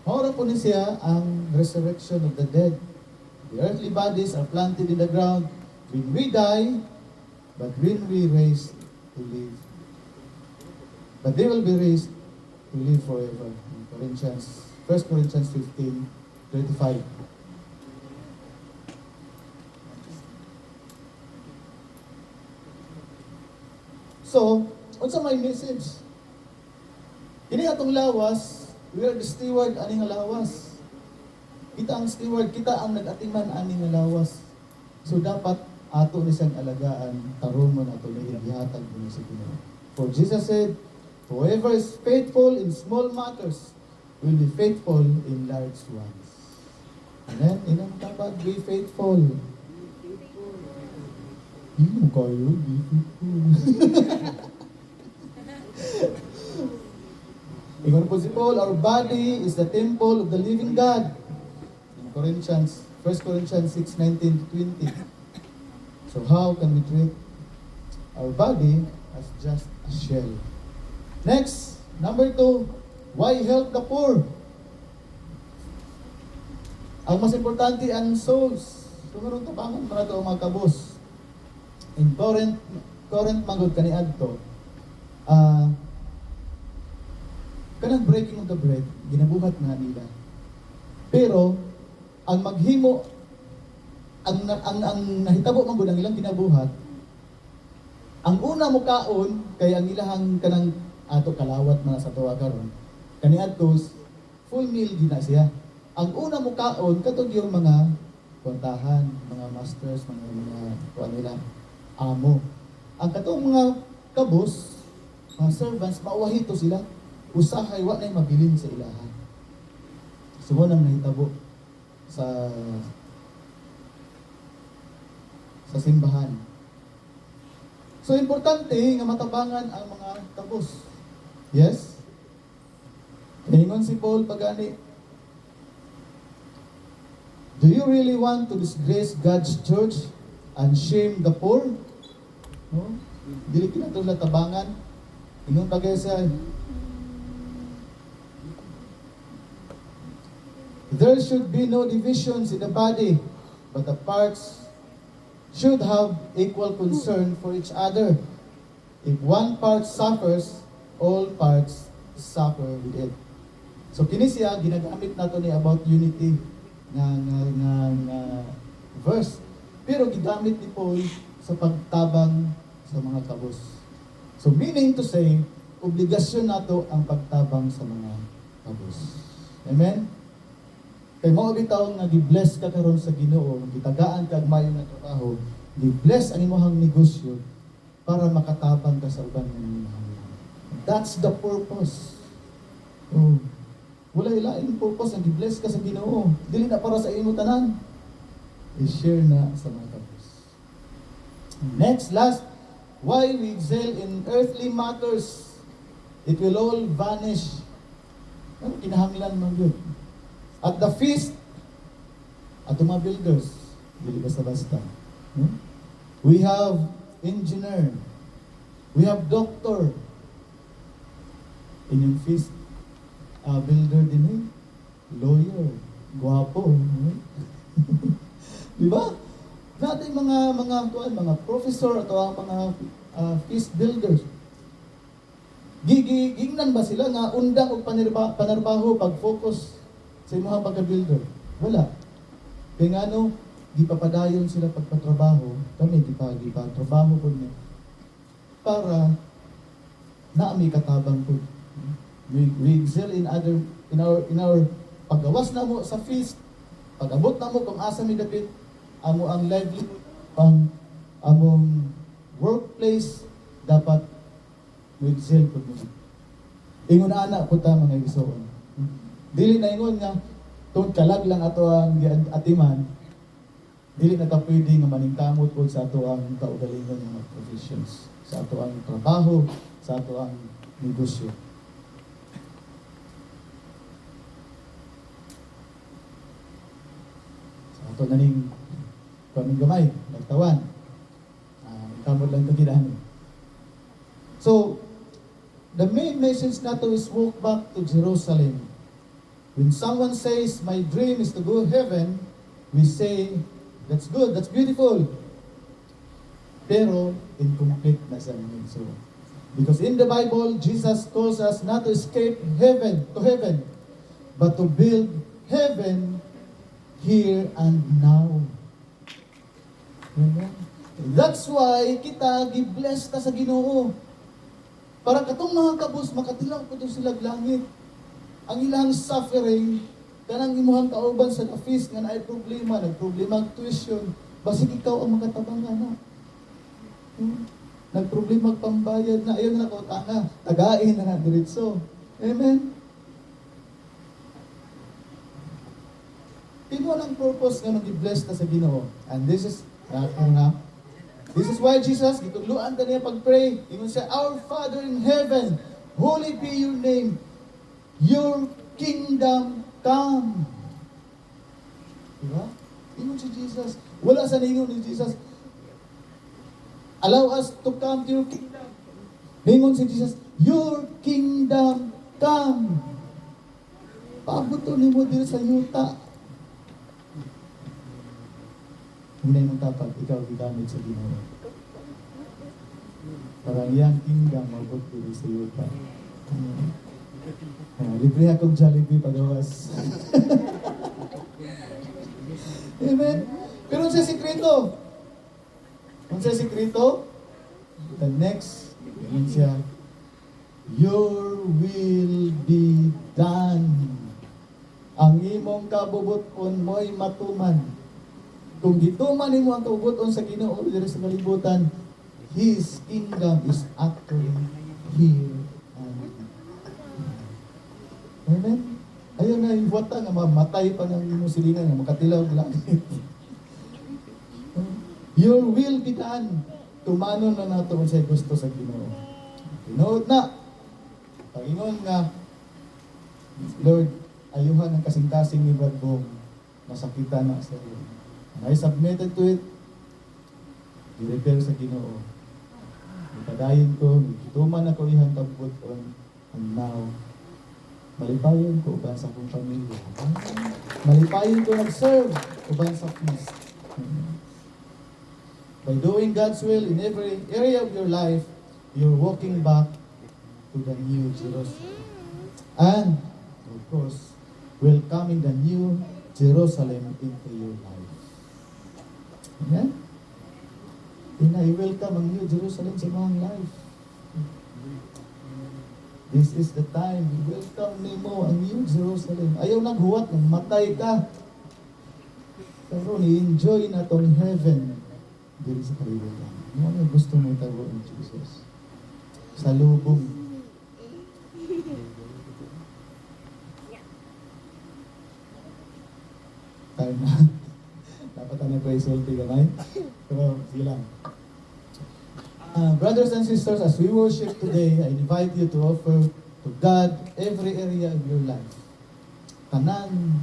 Maura po ni siya ang resurrection of the dead. The earthly bodies are planted in the ground. When we die, but when we raise to live. But they will be raised to live forever. In 1 Corinthians 15:35. So, unsa may message? Kini atong lawas, we are the steward ani nga lawas. Kita ang steward, kita ang nag-atiman ani nga lawas. So dapat ato ni siyang alagaan, tarumon ato ni gihatag ni sa Ginoo. For Jesus said, whoever is faithful in small matters will be faithful in large ones. Amen? Inang dapat be faithful. Hindi kayo, be faithful. Ingon po si Paul, our body is the temple of the living God. In 1 Corinthians 6:19-20. So how can we treat our body as just a shell? Next, number 2, why help the poor? Ang mas importante ang souls. Sumunod to pangon para to mga kabos. In Corinth magod kaniadto. Kanang breaking of the bread, ginabuhat nga nila. Pero ang maghimo ang nahitabo man gud ang ilang ginabuhat, ang una mo kaon kay ang ilahang kanang ato kalawat man sa tuwa karon. Kaniadto full meal gina siya. Ang una mo kaon katong yung mga kwartahan, mga masters, mga kuan nila amo. Ang katong mga kabos, mga servants, mauwahito sila. Usahay wa nay mabilin sa ilaha. So mo nang nahitabo sa simbahan. So importante nga matabangan ang mga kabos. Yes? Ingon si Paul pagani, do you really want to disgrace God's church and shame the poor? No? Dili kinato na tabangan. Ingon pagay siya, there should be no divisions in the body, but the parts should have equal concern for each other. If one part suffers, all parts suffer with it. So kini siya ginagamit nato ni about unity nga verse. Pero gigamit ni Paul sa pagtabang sa mga kabos. So meaning to say, obligasyon nato ang pagtabang sa mga kabos. Amen? Kay mao bitaw nga gi-bless ka karon sa Ginoo, gitagaan kag mayo nga trabaho, Gi-bless ang imong negosyo para makatabang ka sa uban nga nangangailangan. That's the purpose. Oh. Wala ilaing purpose ang gi-bless ka sa Ginoo. Dili na para sa imong tanan. I-share na sa mga kapos. Next, last, why we excel in earthly matters. It will all vanish. Ano kinahanglan man yun? At the feast, at mga builders, dili basta-basta. We have engineer. We have doctor. Inyong feast, builder din eh. Lawyer. Guwapo. Di ba? Natin mga professor at ang mga feast builders. Gingnan ba sila nga undang og panarbaho pag-focus sa imong pagka-builder? Wala. Kaya nga gipapadayon sila pagpatrabaho, kami gipatrabaho po niya para naami katabang po. We excel in our paggawas na mo sa feast, pag-abot na mo kung asa mi dapit amo ang livelihood, among workplace dapat we excel po mo. Ingon ana po ta mga igsoon. Dili na ingon nga tungod kalag lang ato ang atiman, dili na ta pwede nga maningkamot po sa ato ang kaugalingon ng mga professions, sa ato ang trabaho, sa ato ang negosyo. Sa ato naning kaming gamay, nagtawan. Kamot lang ito kinahanglan. So, the main message nato is walk back to Jerusalem. When someone says, my dream is to go heaven, we say, that's good, that's beautiful. Pero, incomplete na sa amin. So, because in the Bible, Jesus calls us not to escape heaven, but to build heaven here and now. Amen? That's why kita gi-bless ta sa Ginoo. Para katong mga kabus, makatilaw po sila langit. Ang ilang suffering, kanang imuhang kauban sa office nga naay problema, nagproblema ang tuition, basig ikaw ang makatabangan na. Nagproblema ang pambayad na, ayun na ko, tagain na na diretso. Amen? Pino ang purpose nga nang i-bless ta sa Ginoo. And this is why Jesus, gituluan ta niya pag-pray. Ingon siya, Our Father in heaven, holy be your name. Your kingdom come. Diba? Ingon si Jesus. Wala sa ningon ni Jesus. Allow us to come to your kingdom. Ingon si Jesus, your kingdom come. Pabuto ni mo din sa yuta. Hindi mong tapat, ikaw gigamit sa Ginoo. Para iyang kingdom mabot din sa yuta. Libre akong Jollibee pagawas. Amen? Pero sa sikreto, the next, yun siya, your will be done. Ang imong kabubuton mo'y matuman. Kung gituman nimo ang kabubuton sa Ginoo diri sa kalibutan, His kingdom is actually here. Amen? Ayun na yung buwata nga mamatay pa ng imong silingan nga makatilaw ng langit. Your will be done. Tumanon na nato kung sa'y gusto sa Ginoo. Tinood na. Pag-ingon nga, Lord, ayuhan ang kasing-kasing ni Brad Bong. Masakita na sa iyo. And I submitted to it. I-repair sa Ginoo. Ipadayon ko, ituman ako ihang kabuton. And now, malipayon ko uban sa akong pamilya. Malipayon ko nag-serve uban sa peace. By doing God's will in every area of your life, you're walking back to the new Jerusalem. And, of course, welcoming the new Jerusalem into your life. Amen? I-welcome ang new Jerusalem sa mga life. This is the time. Welcome nimo ang new Jerusalem. Ayaw naghuwat ng matay ka. Pero ni-enjoy na tong heaven. diri sa kalibutan. Ano ang gusto mo itago ni Jesus? Sa lubong. Time na. Dapat na ko isulti gamay. Pero sige lang. Brothers and sisters, as we worship today, I invite you to offer to God every area of your life. Tanan,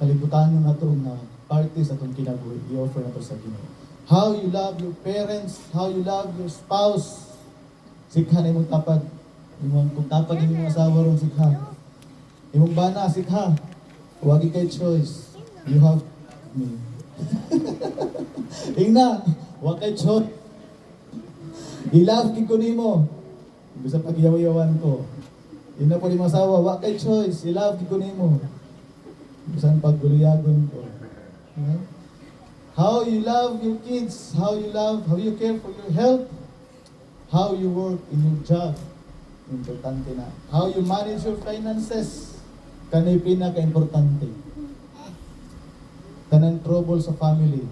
kalibutan nyo na ito na parties at itong kinabuhi, i-offer na ito sa Ginoo. How you love your parents, how you love your spouse, sikha na imong tapad. Kung tapad yung mga asawa ron, sikha. Imong bana, sikha. Huwag kay choice. You have me. Ingna, huwag kay choice. I-love kin ko nimo. Bisa pagyaw-yawan ko. Yun na po ni masawa, huwag kay choice. I-love kin ko nimo. Bisa pagguluyagon ko. Okay? How you love your kids, how you care for your health, how you work in your job, importante na. How you manage your finances, kanay pinaka-importante. Kanang trouble sa family.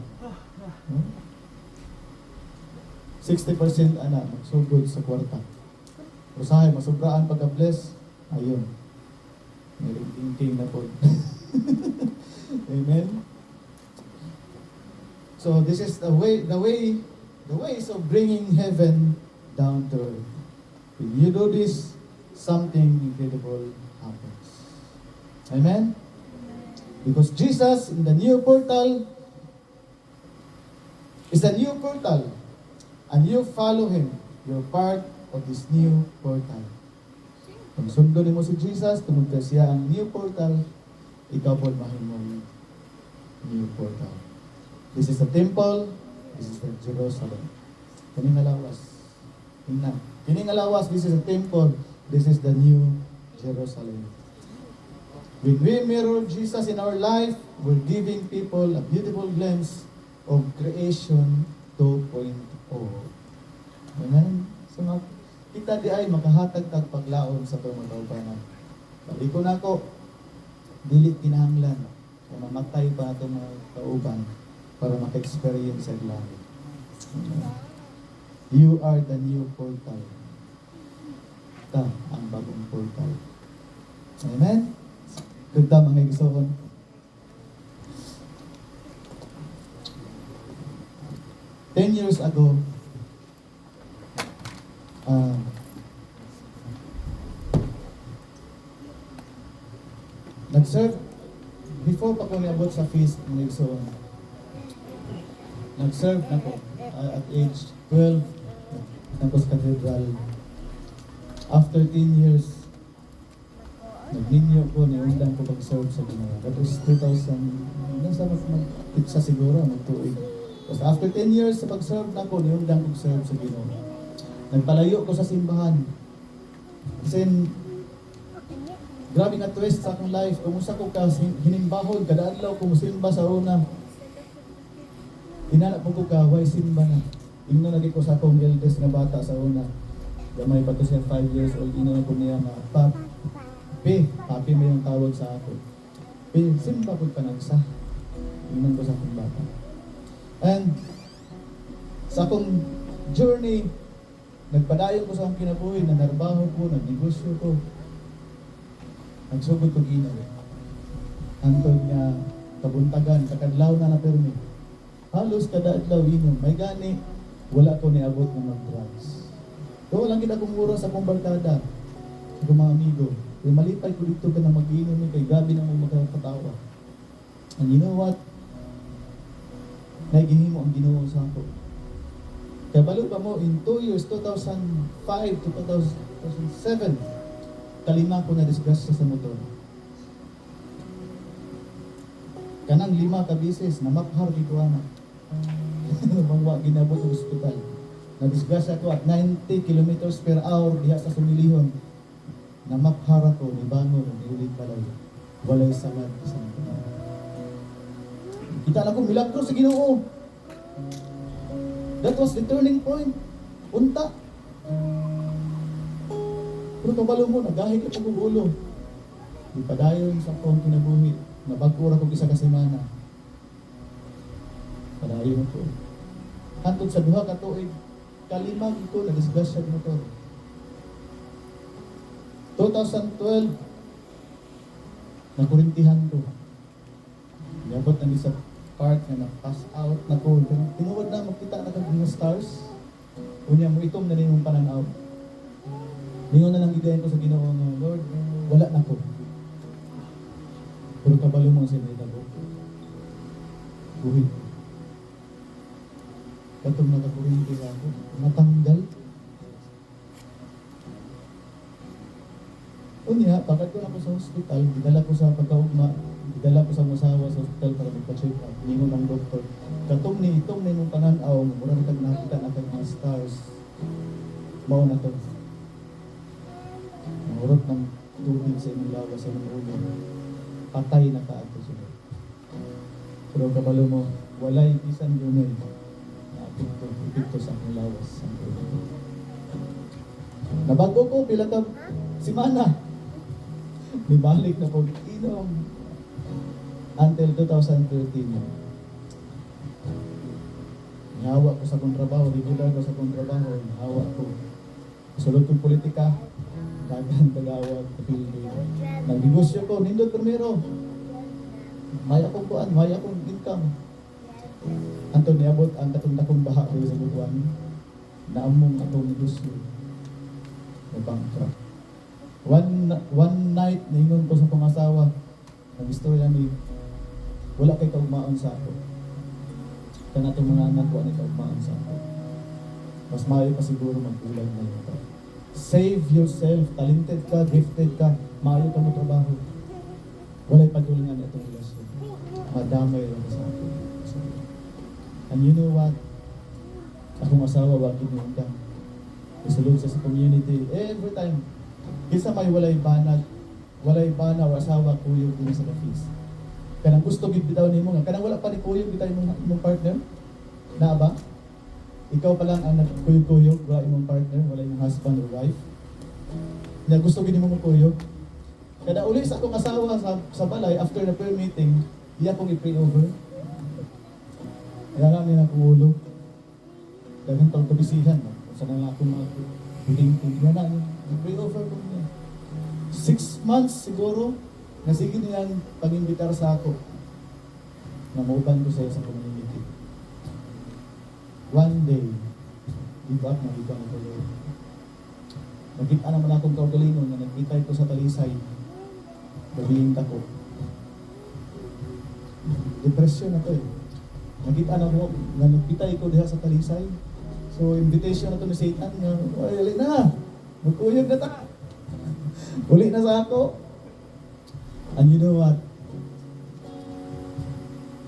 60% ana, magsugod sa kwarta. Usahay, masubraan pagka-bless, ayun. May king na po. Amen? So this is the ways of bringing heaven down to earth. When you do this, something incredible happens. Amen? Because Jesus in the new portal is a new portal, and you follow Him. You're part of this new portal. Kung sundon mo si Jesus, tumunta siya ang new portal, ikaw po mahimong new portal. This is the temple, this is the Jerusalem. Kining alawas. Tingnan. Kining alawas, this is the temple, this is the new Jerusalem. When we mirror Jesus in our life, we're giving people a beautiful glimpse of creation 2.0. Amen? So, kita di ay makahatag tag paglaom sa tumatawanan. Balik ko na ko, dili kinahanglan, kung mamatay pa ito mga kauban, para maka-experience sa langit. You are the new portal. Ta ang bagong portal. Amen? Kagta mga igsoon. Ten years ago, nag-serve, before pa ko niabot sa feast, mga igsoon, nag-serve na ko at age 12 na sa cathedral. After 10 years, nag-ninyo ko, niundang ko pag-serve sa Ginoo. That was 2000, nasa mag-pitsa siguro, mag-tuig. Tapos after 10 years sa pag-serve na ko, niundang ko serve sa Ginoo. Nagpalayo ko sa simbahan. Kasi, grabe nga twist sa akong life. Kumusta ko ka hinimbahon, kada adlaw ko musimba sa una. Inanap po ko ka, why simba na? Ingno lagi ko sa akong eldest nga bata sa una. Gamay pa to siya 5 years old, ino ko niya nga, papi mo yung tawag sa ako. Simba po panagsa. Ingnon ko sa akong bata. And sa akong journey, nagpadayon ko sa akong kinabuhi, nanarbaho ko, nagnegosyo ko. Nagsugod ko ginaw. Antod nga, kabuntagan, kakadlaw na permi. Halos kada adlaw inom. May gani, wala ko niabot ng mag-drugs. So, lang kita kong oras sa akong barkada, sa akong mga amigo. Kaya malipay ko dito ka na mag-inom kay gabi na mo magkakatawa. And you know what? Nagihimo ang Ginoo sa ako. Kaya balo pa mo, in 2 years, 2005 to 2007, kalima ko na disgrasya sa motor. Kanang 5 ka bisis, namaphar di ko anak. Bangwa ginabot sa ospital. Na-disgrasya ko at 90 kilometers per hour diha sa Sumilihon. Namaphar ako, ni bangon, niulit balay. Walay sagad sa mga. Kita na ko, milagro sa Ginoo. That was the turning point. Unta. Pero kabalo mo, nagahig ako kong ulo. Di padayon sa akong kinabuhi. Nabagkura ko isa ka semana. Padayon ako. Hantod sa duha ka tuig, kalimang ko na-disgrasya ang motor. 2012, nakurintihan ko. Yabot na sa part na na-pass out na ko. Tinuod na, makita na kag mga stars. Unya mo itom na rin yung pananaw. Lingon na lang ideyan ko sa Ginoo nga, Lord, wala na ko. Pero kabalo mo sa inay ko. Buhit. Katong nakakurinti ako, natanggal. Unya, bakit ko na ko sa hospital, gidala ko sa pagkaugma, gidala ko sa musawa sa hospital para magpa-check up. Ningon ng doktor, katong ni itong na imong pananaw, mura kag nakita na kag mga stars. Mao na to. Murot ng tubig sa imong lawas sa imong ulo. Patay na ka ato sunod. Pero kabalo mo, walay bisan yun na epekto sa akong lawas sa ulo. Nabago ko, pila ka simana. Nibalik na po inom until 2013. Nahawa ko sa kontrabaho, regular ko sa kontrabaho, nahawa ko. Sulod kong politika, dagan tagawag, kapilin. Nag-negosyo ko, nindot primero. May akong kuan, may akong income. Anto niabot ang katong baha ko sa butuan. Naamong atong negosyo. Nag-bankrupt. One night, ningon ko sa pangasawa, nag-istorya ni, wala kay kaugmaon sa ako. Kana itong mga anak ko, ani kaugmaon sa ako. Mas maayo pa siguro magkulag na yun. Save yourself, talented ka, gifted ka, maayo ka mo trabaho. Wala'y pagtulingan itong relasyon. Madamay lang sa ako. And you know what? Akong asawa, wakil mo hanggang. Isulog sa community, every time. Kisa may walay banag, o asawa, kuyog din sa office. Kanang gusto gid bitaw nimo nga, kanang wala pa ni kuyog bitaw imong partner. Na ba? Ikaw pa lang ang nagkuyog-kuyog, wala imong partner, wala imong husband or wife. Nya gusto gid nimo kuyog. Kada uli sa akong asawa sa balay after the prayer meeting, iya kong i-pray over. Kaya nga nila akong ulo. Dagang pagkabisihan, no? Sa nga akong mga puting-puting na i-pray over ko niya. 6 months siguro, nasige nilang pag-imbitar sa ako. Namuban ko sa community. One day, give up na ibang ko yun. Nakita naman akong kaugalingon na nagkita ko sa Talisay. Gabiling ko. Depression na to eh. Nakita na ko, na nagkita ko diha sa Talisay. So, invitation na to ni Satan nga, "Oy, uli na! Magkuyog na ta! Uli na sa ako!" And you know what?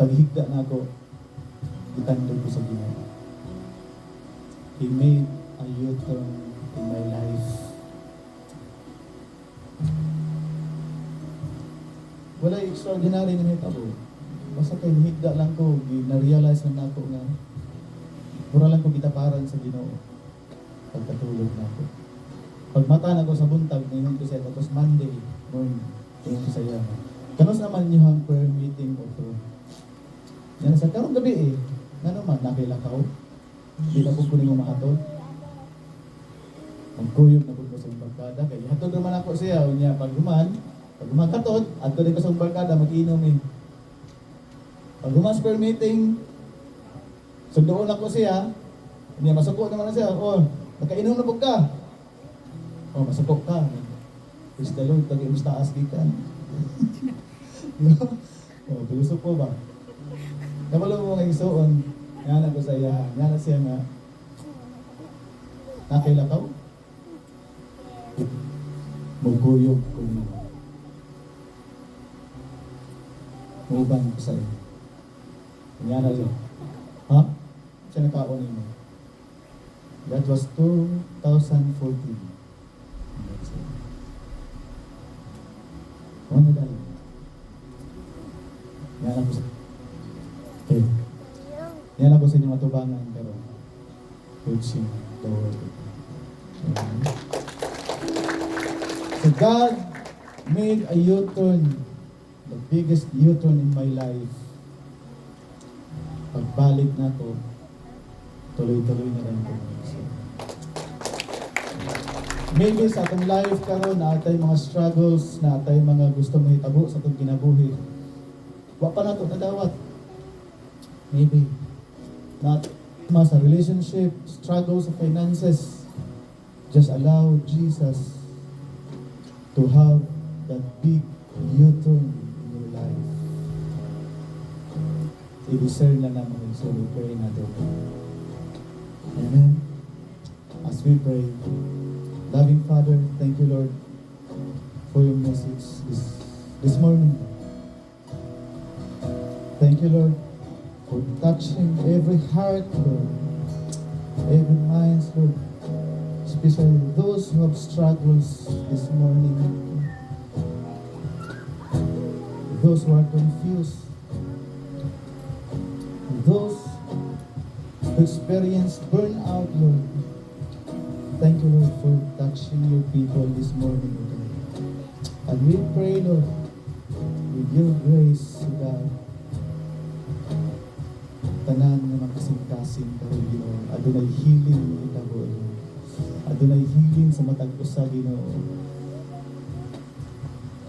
Paghigda na ako, itandog ko sa Ginoo. He made a U-turn in my life. Wala extraordinary na hitabo. Basta kay higda lang ko, na-realize na ako nga mura lang ko gitaparan sa Ginoo pagkatulog na ako. Pagmata na ko sa buntag, ngayon ko siya, tapos Monday morning, ngayon ko siya. Kanos naman niyo ang prayer meeting o to? Yan sa karong gabi eh, nga naman, nakilakaw. Hindi na po kunin mo mahatod. Ang kuyog na po sa barkada, kaya hatod naman ako siya, niya pag katod, at ko din ko sa barkada, mag-inom eh. Pag sa prayer meeting, sundoon ako siya, niya masuko naman na siya, "Oh, nakainom na po ka." "Oh, masuko ka." "Praise the Lord, tagi mas taas kita." "Oh, gusto po ba?" Kabalo mo ng isuon, nga ko sa iya, nga na siya nga, nakilakaw. Magkuyog ko mo. Muban ko sa iyo. Nga na siya. Ha? Siya nakaon mo. That was 2014. Ano dahil? Nga na ko sa okay. Yan ako sa inyong matubangan, pero preaching the word. So God made a U-turn, the biggest U-turn in my life. Pagbalik na to, tuloy-tuloy na lang po. Maybe sa atong life karon na atay mga struggles, na atay mga gusto mahitabo sa atong kinabuhi. Wa pa nato nadawat. Maybe not sa relationship, struggles sa finances. Just allow Jesus to have that big U-turn in your life. I-discern na naman. So we pray na to. Amen. As we pray, loving Father, thank you, Lord, for your message this morning. Thank you, Lord, for touching every heart, Lord, every mind, Lord, especially those who have struggles this morning, those who are confused, those who experience burnout, Lord. Thank you, Lord, for touching your people this morning, Lord. And we pray, Lord, with your grace, God, tanan nga makasing-kasing karon Ginoo, adunay healing itabo, Lord. Adunay healing sa matag usa, Ginoo.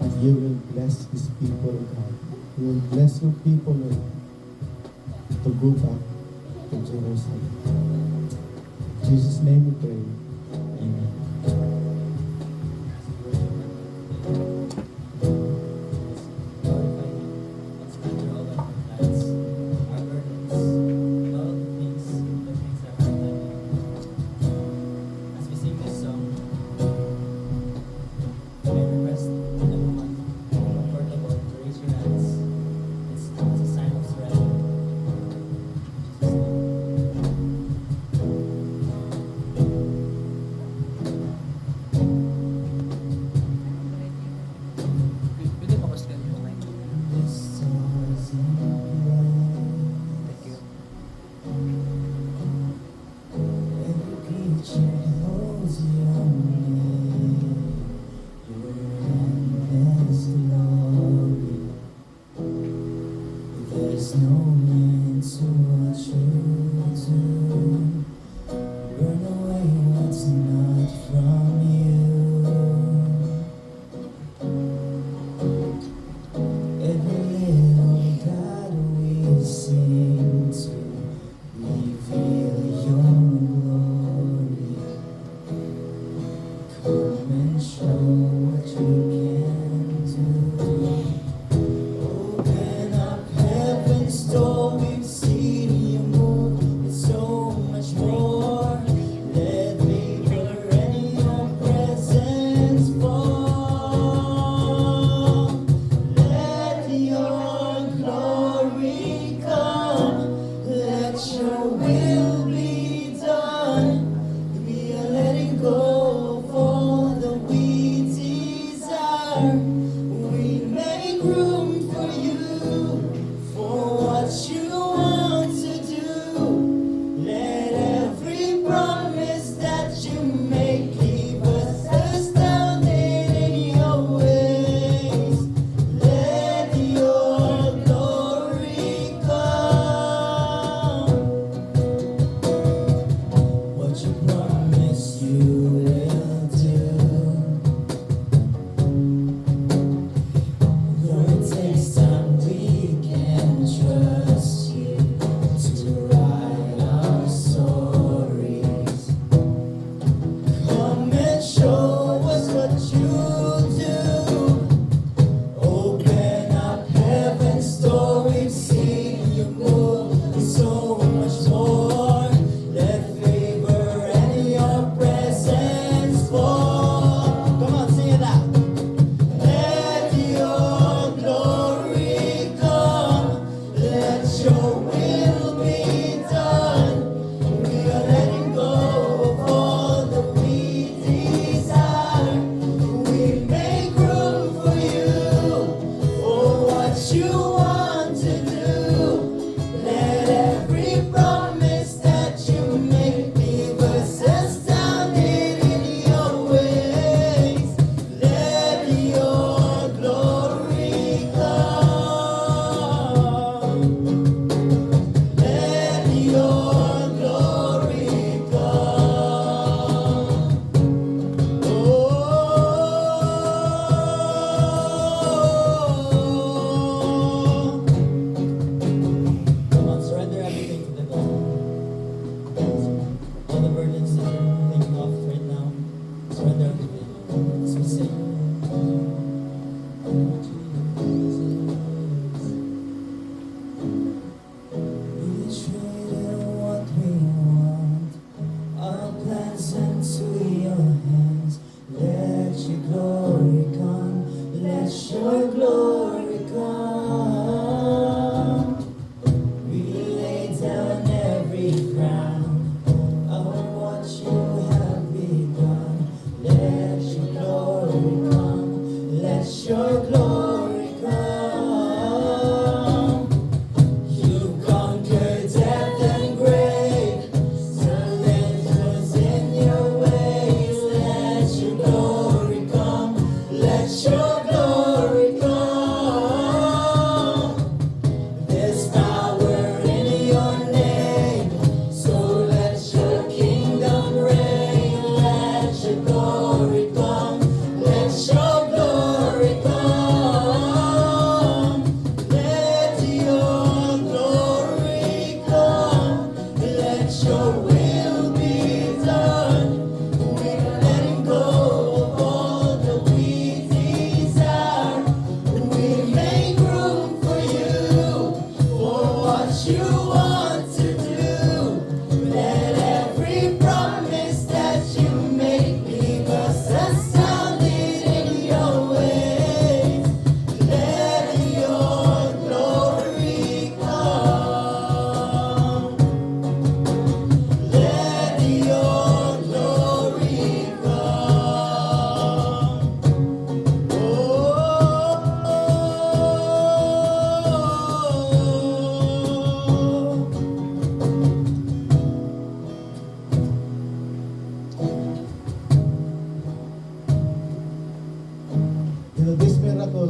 And you will bless these people, God. You will bless your people, Lord, to go back to Jerusalem. In Jesus' name we pray. Amen.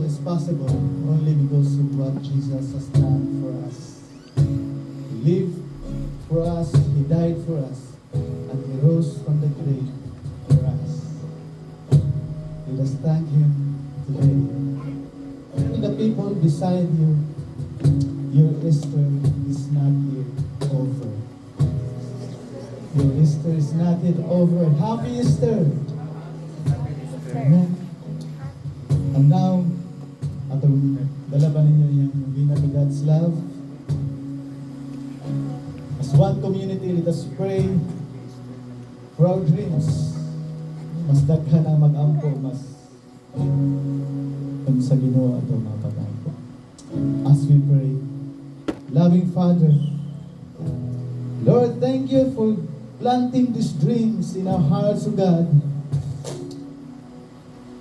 is possible only because of what Jesus has done for us. He lived for us, He died for us, and He rose from the grave for us. Let us thank Him today. And the people beside you, your Easter is not yet over. Your Easter is not yet over. Happy Easter! Amen. And now, atong dalaban ninyo yung Novena to God's love. As one community, let us pray for our dreams. Mas daghan ang mag-ampo, mas kung sa Ginoo ato mapagampo. As we pray, loving Father, Lord, thank you for planting these dreams in our hearts, O God.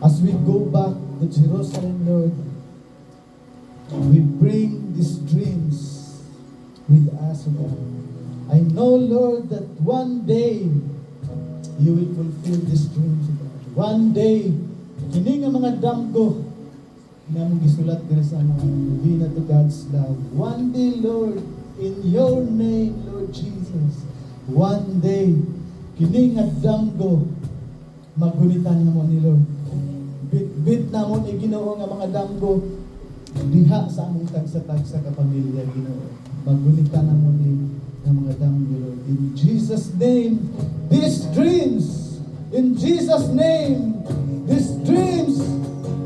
As we go back to Jerusalem, Lord, we bring these dreams with us, O God. I know, Lord, that one day you will fulfill these dreams, O God. One day, kini nga mga damgo na mong gisulat diri sa mga Novena to God's love. One day, Lord, in your name, Lord Jesus, one day, kini nga damgo magunitan na mo ni Lord. Bit na mo ni Ginoo nga mga damgo diha sa among tagsa-tagsa ka pamilya, Ginoo. Magunitan na mo ni nga mga damgo, Lord. In Jesus' name, these dreams, in Jesus' name, these dreams,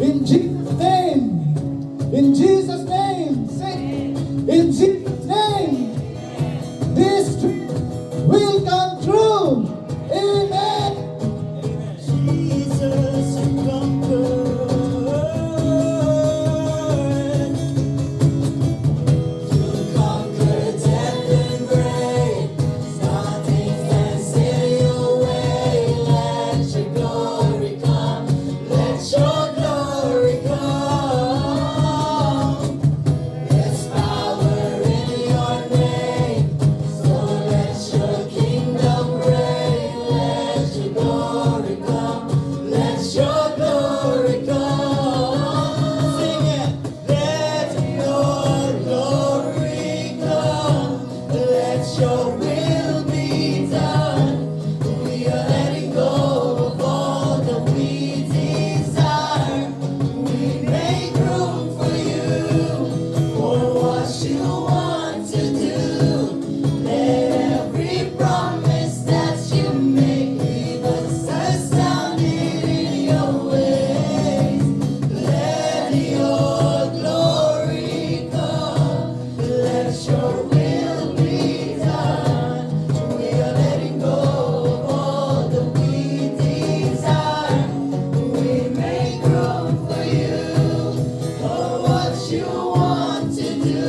in Jesus' name, in Jesus' name, say, in Jesus' name, these dreams will come true. Amen. Jesus, you conquered. You conquered death and grave. Nothing can steal you away. Let your glory come. Let your glory come. There's power in your name. So let your kingdom reign. Let your glory come. Let your glory come. Sing it. Let your glory come. Let your will be done. We are letting go of all that we desire. We make room for you, for what you want to do. Let every promise that you make leave us astounded in your ways. Let your glory come. Let your will be done. We are letting go of all that we desire. We make room for you, for what you want to do.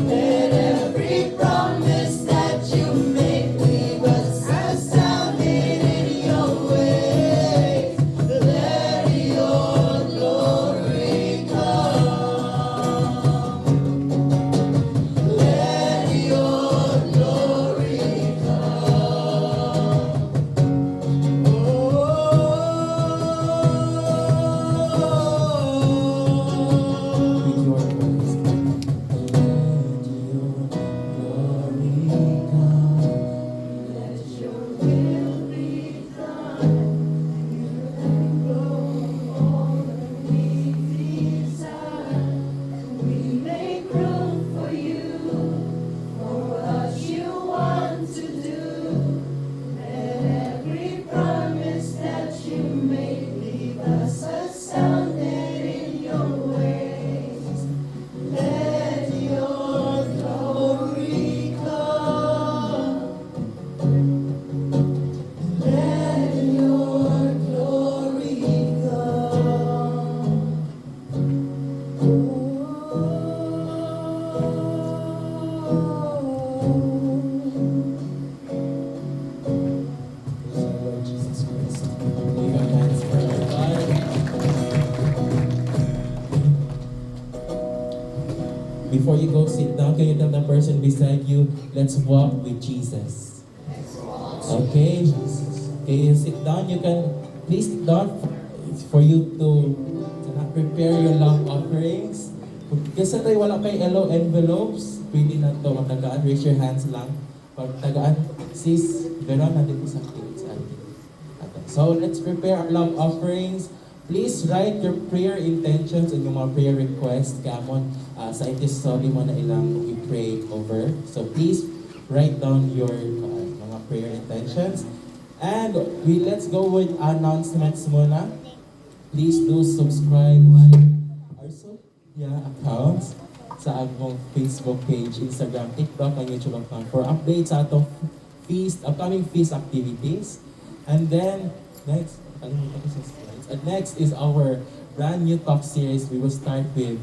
Let every promise that you make leave us astounded in your ways. Let your glory come. Let your glory come. With your voice. We make room for you, for what you want to do. Let every promise that you make leave us astounded in your ways. Let your glory come. Let your glory come. Praise our Lord Jesus Christ. Give our hands for our God. Before you go sit down, can you tell the person beside you, let's walk with Jesus. Okay? Okay, you sit down. You can please sit down for you to not prepare your love offerings. Kasi tayo wala kay yellow envelopes, pwede na to matagaan. Raise your hands lang. Pag tagaan, sis, gano'n natin po sa kids. So let's prepare our love offerings. Please write your prayer intentions and yung mga prayer requests. Kamon, scientist, sorry mo na ilang i-pray over. So please write down your mga prayer intentions. And let's go with announcements muna. Please do subscribe, like our accounts sa among Facebook page, Instagram, TikTok, and YouTube account for updates sa atong upcoming feast activities. And then, next is our brand new talk series. We will start with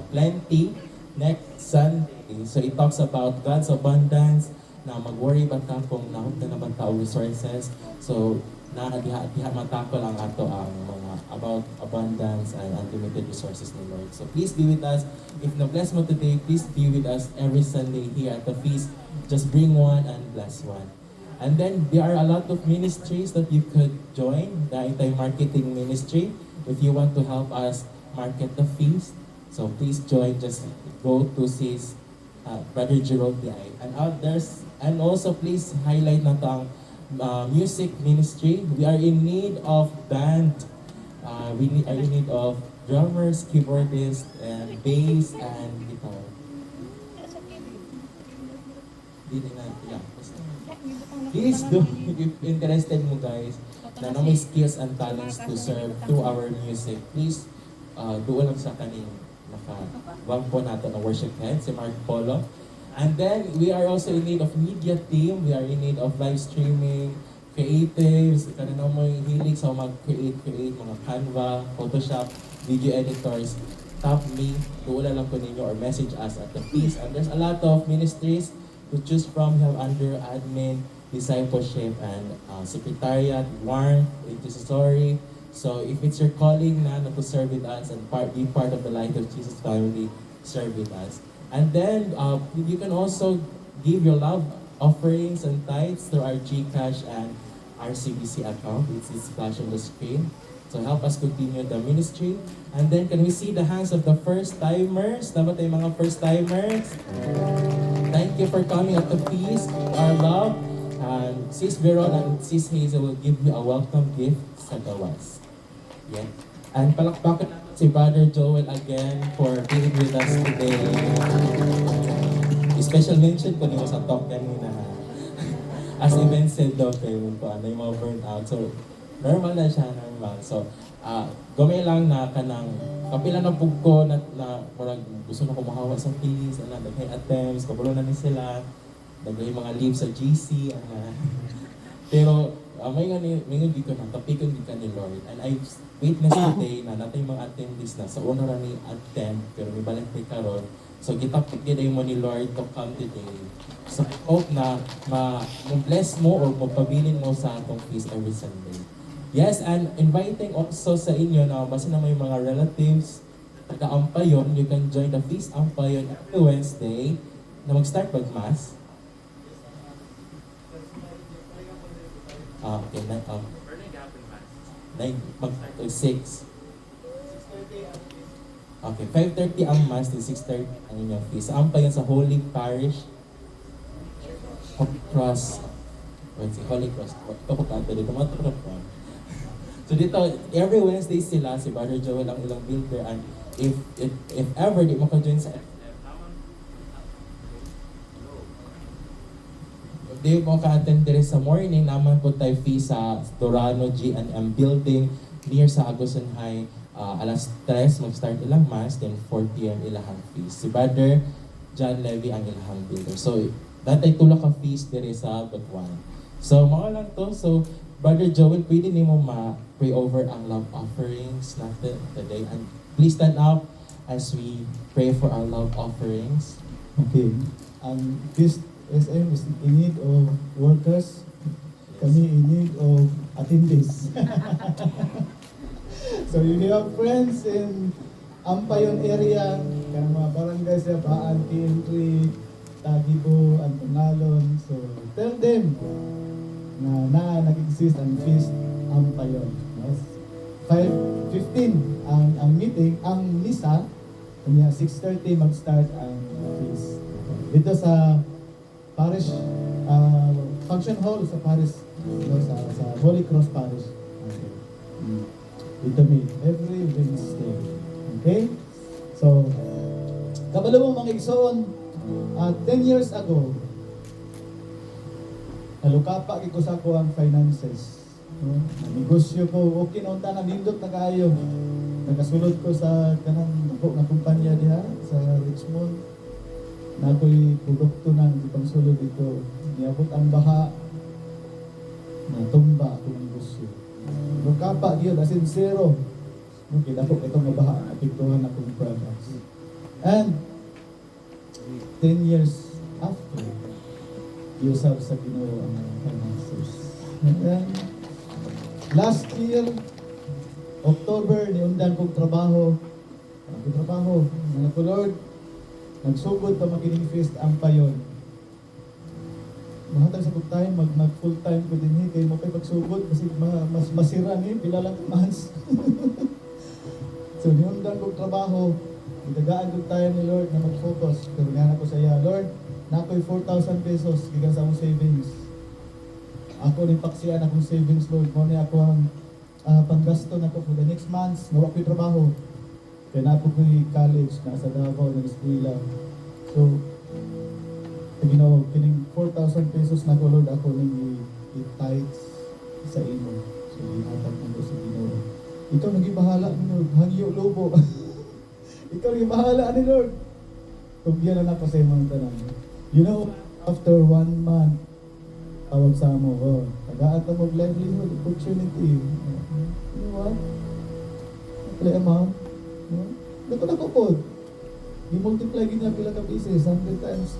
Plenty next Sunday. So it talks about God's abundance, na mag-worry ba ka kung nahot na naman tao resources. So, diha matakol ang ato ang mga about abundance and unlimited resources ni Lord. So please be with us. If na-bless mo today, please be with us every Sunday here at the feast. Just bring one and bless one. And then there are a lot of ministries that you could join. The anti-marketing ministry, if you want to help us market the feast. So please join. Just go to sis Brother Gerald Di. And others, and also please highlight na ang music ministry. We are in need of band. We are in need of drummers, keyboardists, and bass and guitar. Please do, if interested mo guys, na may skills and talents to serve through our music, please doon lang sa kaning nakawag po nato na worship head, si Mark Polo. And then, we are also in need of media team. We are in need of live streaming, creatives, kanina mo hilig sa mag-create, mga Canva, Photoshop, video editors. Tap me, tuula lang po ninyo or message us at the feast. And there's a lot of ministries to choose from. We have under admin, discipleship, and secretariat, warrant, intercessory. So if it's your calling na to serve with us and be part of the life of Jesus family, serve with us. And then you can also give your love offerings and tithes through our GCash and RCBC account, which is flashed on the screen. So help us continue the ministry. And then can we see the hands of the first timers? Dapat tayo mga first timers. Thank you for coming at the feast. Our love. And Sis Veron and Sis Hazel will give you a welcome gift sa gawas. Yeah. And palakpakan si Brother Joel again for being with us today. Special mention ko niyo sa talk kanina. As even said daw kayo po, ano yung mga burnout. So, normal na siya, normal. So, gumay lang na kanang kapila na pug ko na parang gusto na kumahawa sa fees, daghay attempts, kabulo na ni sila, daghay mga leave sa GC, pero may nga dito na, tapikon dito ni Lord. And I witnessed today na natin mga attendees na sa una ni attend, pero may balik ni karon. So gitapik din mo ni Lord to come today. So I hope na ma-bless mo or mapabilin mo sa atong feast every Sunday. Yes, and inviting also sa inyo na basta na may mga relatives, taga-Ampayon, you can join the feast Ampayon every Wednesday na mag-start mag-mass. Okay, mag-start 6. Okay, 5:30 ang mass, till 6:30 ang inyong feast. Saan pa yan sa Holy Parish? Holy Cross. Holy Cross. Ito po kanto dito. So dito, every Wednesday sila, si Brother Joel ang ilang builder. And if ever di maka-join sa di mo ka-attend dire sa morning, naman po tayo feast sa Dorano G&M building near sa Agusan High. Alas 3 mag-start ilang mass, then 4 p.m. ilahang feast. Si Brother John Levy ang ilahang builder. So, datay tulak ka feast dire sa Butuan. So, mga lang to. So, Brother Joel, pwede ni mo ma-pray over ang love offerings natin today. And please stand up as we pray for our love offerings. Okay. Ang feast SM is in need of workers. Kami in need of attendees. So if you have friends in Ampayon area, kanang mga barangay sa Baan, TM3, Tagibo, Antongalon, so tell them na nag-exist ang feast Ampayon. Yes. 5 15 ang meeting, ang misa, kanya 6:30 mag-start ang feast. Dito sa parish function hall sa parish, sa Holy Cross Parish. Okay. Dito meet every Wednesday. Okay? So, kabalo mo mga igsoon, 10 years ago, nalukapa ko sa ako ang finances. No? Negosyo ko, okay na unta, nandindot na kaayo. Nakasulod ko sa kanang ako na kumpanya diha sa Richmond. Na ako'y produkto ng ipang sulod dito. Niabot ang baha, natumba akong negosyo. Nalukapa yun, as in zero. Okay, dako itong mabaha, apektuhan akong products. And 10 years after, usab sa Ginoo ang finances. And then, last year, October, niundan kong trabaho. Mga ko, Lord, nagsugod pa magining feast ang payon. Mahatag sa kong time, mag full time ko din kayo mo kayo pagsugod kasi mas masira ni, pila lang months. So, niundan kong trabaho, itagaan kong tayo ni Lord na mag-focus. Pero nga ko sa iya, Lord, na ako'y 4,000 pesos, gigan sa akong savings. Ako rin paksiyan akong savings, Lord. Mo ako ang panggasto na ko for the next months. Nawa ko'y trabaho. Kaya na ako ko'y college, nasa Davao, ng eskwela. So, Ginoo, kining 4,000 pesos na ko, Lord, ako nang i-tithes sa imo. So, ihatag na ko sa Ginoo. Ikaw naging bahala ni Lord. Hangyo lobo. Ikaw naging bahala ni Lord. Tugyan na ako sa imong tanan. You know, after 1 month, tawag sa mo, tagaan ta mo livelihood opportunity. You know what? Play amount. Dito na ko po. I-multiply gina pila ka pieces, 100 times.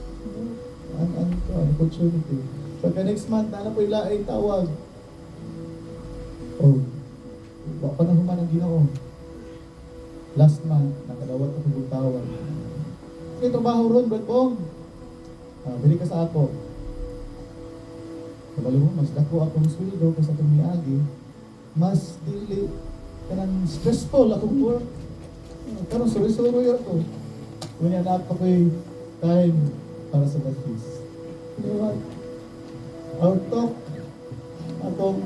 An opportunity. So, next month, na po ilaay tawag. Oh, wa pa na human ang Ginoo. Last month, nakadawat ako ng tawag. May trabaho ron, Brad Bong. Bili ka sa ako. Kabalo mo, mas dako akong sweldo kasi itong miagi, mas dili kanang stressful akong work. Karon suri-suri ako. Kunya na ako ko'y time para sa the feast. You know what? Our talk, atong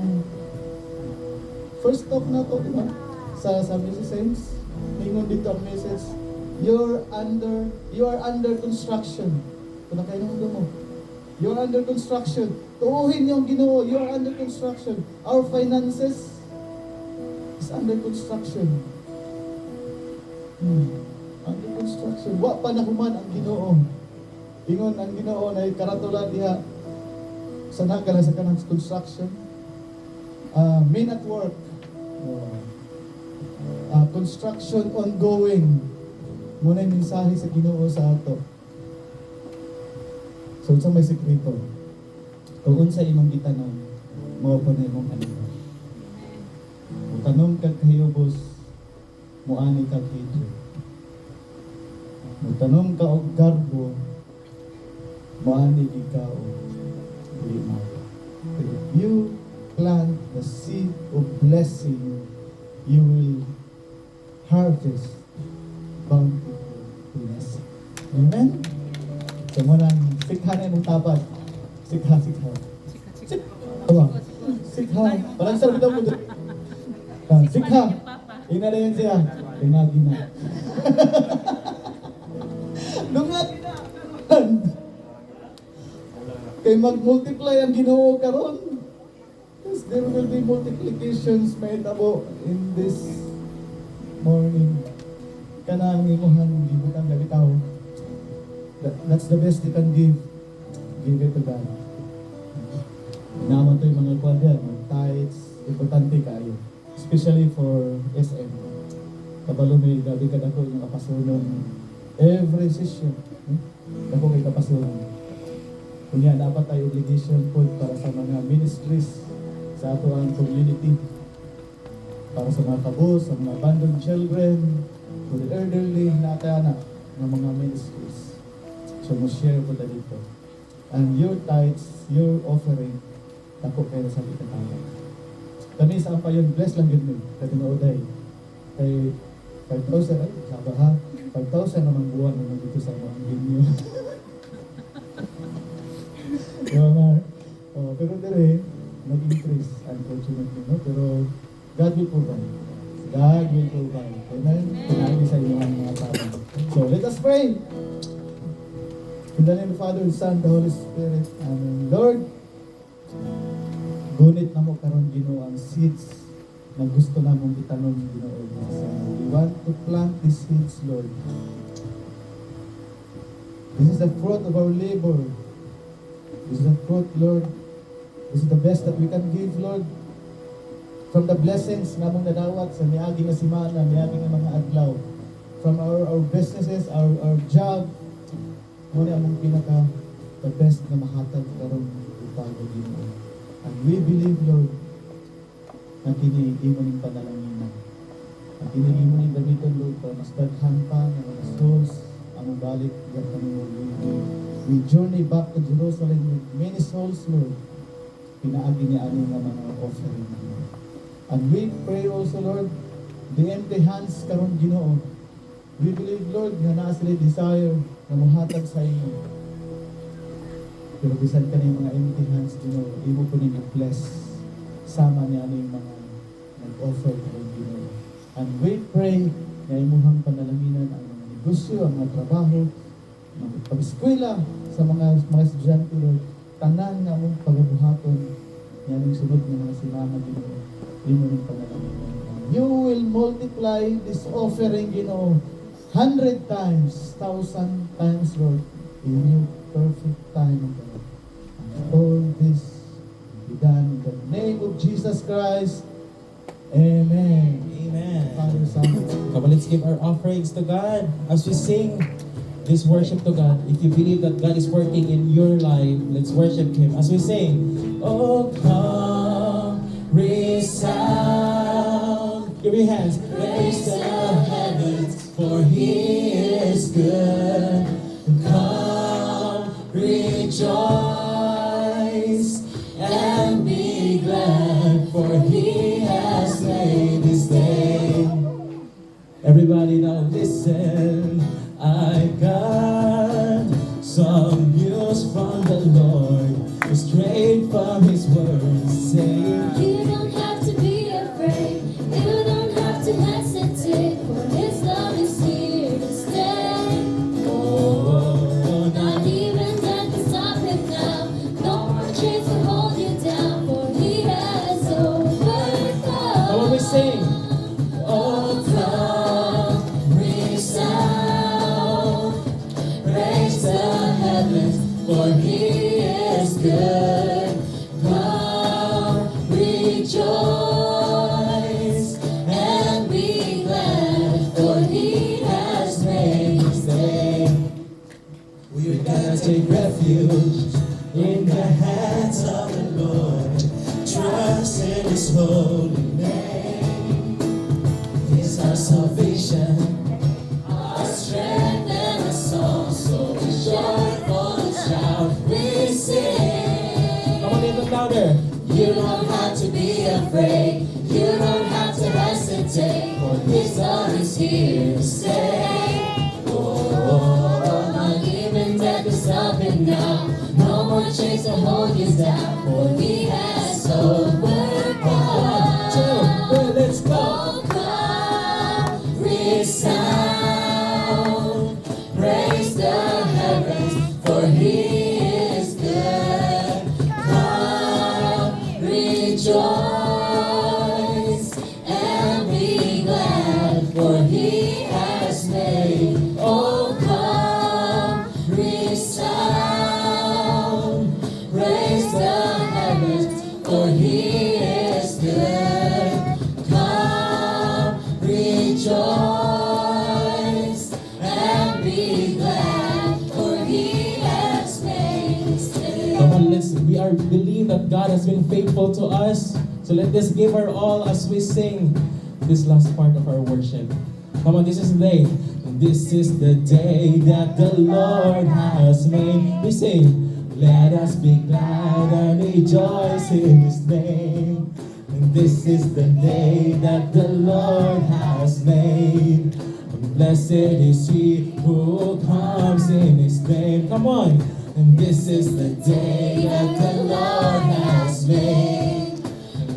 first talk na to, diba? Sa Mrs. Saints, hingon dito ang message, you are under construction. Kung nakainom mo, you are under construction. Tuuhin yung Ginoo, you are under construction. Our finances is under construction. Under construction. Wa pa nahuman ang Ginoo. Ingon ang Ginoo na karatula diha sa nagala sa kanang construction. Men at work. Construction ongoing. Muna yung mensahe sa Ginoo sa ato. So, sa may sekreto. Kung unsa imong gitanom, mao pa na imong alipay. Kung tanom kag kahiyobos, muani kag hidro. Kung tanom ka og garbo, muani ikaw og limaw. If you plant the seed of blessing, you will harvest bountiful blessing. Amen? So, manang sikha na imong tapat. Sikha. Sikha. Parang sa bitaw mo doon. Sikha. Ina na yun siya. Tinagi na. Lungat na. Kaya mag-multiply ang Ginoo karon. Yes, there will be multiplications made abo in this morning. Kanang imuhang gibutang gabitaw. That's the best you can give. Give it to God. Naman to yung mga kwadyan, tithes, importante kayo. Especially for SM. Kabalo may gabi ka dako yung kapasunon. Every session. Dako kay kapasunon. Kunya, dapat tayo obligation po para sa mga ministries sa ato ang community. Para sa mga kabos, sa mga abandoned children, for the elderly, na anak ng mga ministries. So, mo-share po na dito. And your tithes, your offering, ako kayo sa kita tayo. Kami sa pa yun, bless lang yun mo, katinood ay. Kay 5,000, ay, sabi ha, 5,000 naman buwan naman dito sa mga venue. Diba nga? Oh, pero dire, nag-increase, unfortunately, no? Pero God will provide. God will provide. Amen? Pinagi sa inyo ang mga tao. So, let us pray. In the name of the Father, the Son, the Holy Spirit. Amen. Lord, gunit na mo karon Ginoo ang seeds na gusto namong itanom Ginoo. We want to plant these seeds, Lord. This is the fruit of our labor. This is the fruit, Lord. This is the best that we can give, Lord. From the blessings na mong nadawat sa miagi nga simana, miagi nga mga adlaw. From our businesses, our job, muna among pinaka the best na mahatag karon itago Ginoo. And we believe, Lord, na kini-imo ning panalangin. Ang kini-imo ning gamiton, Lord, para mas daghan pa ng mga souls ang balik at kami, Lord. We journey back to Jerusalem with many souls, Lord. Pinaagi niya ani nga mga offering. And we pray also, Lord, the empty hands karon Ginoo. We believe, Lord, na naa sila desire na muhatag sa inyo. Pero bisan ka na yung mga empty hands, Ginoo, imo po ninyo bless. Sama niya ano yung mga nag-offer ko, Ginoo. And we pray na imuhang panalanginan ang mga negosyo, ang mga trabaho, mga pag-eskwela sa mga estudyante, Lord. Tanan nga mong pagabuhaton yan yung sunod ng mga sinama, Ginoo. Imo ng panalanginan. You will multiply this offering, Ginoo, 100 times, 1,000 times, Lord, in your perfect time, God. And all this be done in the name of Jesus Christ. Amen. Amen. Father, Son, Come on, let's give our offerings to God as we sing this worship to God. If you believe that God is working in your life, let's worship Him as we sing. Oh, come, resound. Give your hands. Raise the heavens, for He is good. Come, rejoice, and be glad, for He has made this day. Everybody now listen. I got some news from the Lord, straight from His word, saying, You don't have to be afraid. You don't have to hesitate. For His love is here to stay. oh, Not even death can stop Him now. No more chains to hold you down. For He has overcome. How about we sing? Oh, come, resound. Praise the heavens, for He is good. Come, rejoice, and be glad, for He has made His day. We're gonna take refuge in the hands of the Lord. Trust in His holy name. He's our salvation, Our strength and our song, so we joyful and shout, we sing. come on, a little louder. You don't have to be afraid. You don't have to hesitate. For His love is here to stay. Oh, not even death is stopping now. No more chains to hold you down. For He has overcome. 1, 2, 3, let's go. Oh, come, resound. Praise the heavens, for He is good. Come, rejoice, and be glad, for He has made. Oh, come, resound. Praise the heavens, for He is good. Come, rejoice, and be glad, for He has made His day. Come on, believe that God has been faithful to us. So let us give our all as we sing this last part of our worship. Come on, this is the day. This is the day that the Lord has made. We sing, let us be glad and rejoice in His name. And this is the day that the Lord has made. Blessed is he who comes in his name. Come on. And this is the day that the Lord has made.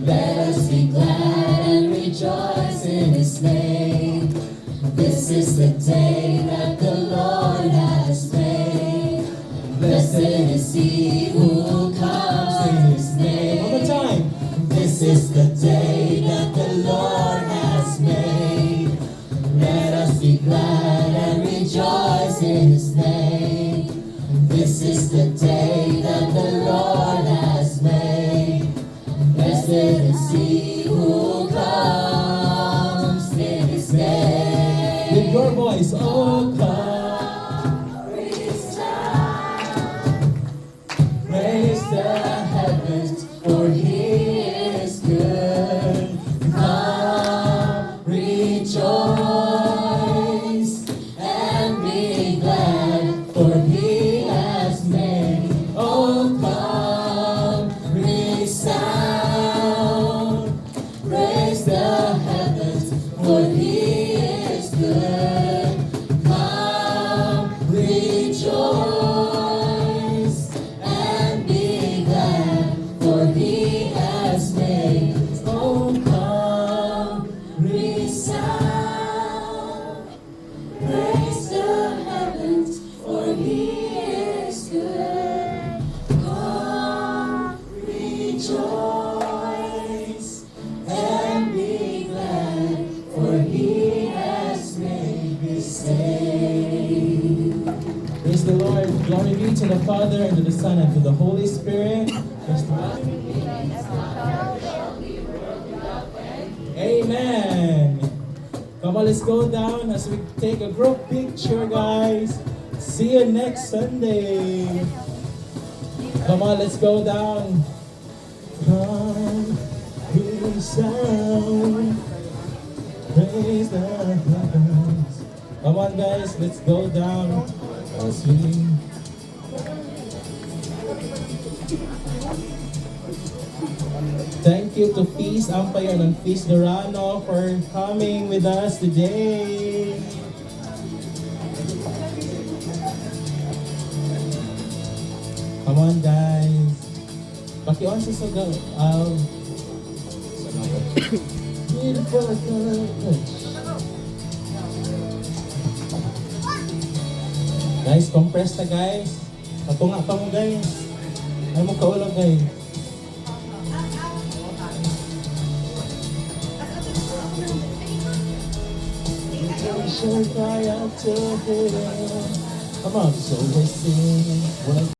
Let us be glad and rejoice in his name. This is the day that the Lord has made. Blessed is he who comes in his name. One more time. This is the day that the Lord has made. Let us be glad and rejoice in his name. This is the day that the Lord has made. Blessed is he who comes in his name. With your voice, oh come. Praise the heavens, for he is good. Come, rejoice, and be glad, for he has made. Oh, come, resound. Praise the heavens, for he is good. Come, rejoice, and be glad, for he has made. Oh, come, resound. Praise the heavens, for he is good. Come, rejoice, and be glad, for he has made me save. Praise the Lord. Glory be to the Father, and to the Son, and to the Holy Spirit. Praise the Lord. Amen. Come on, let's go down as we take a group picture, guys. See you next Sunday. Come on, let's go down. Come, we sound. Praise the heavens. Come on, guys, let's go down. As we Thank you to Feast Umpire and Feast Dorano for coming with us today. Come on, guys. Paki-on sa sagal. Beautiful touch. Guys, compress na guys. Patunga pa mo guys. Ay mo kaulang guys. Shall cry out to heaven. Come on, so we sing.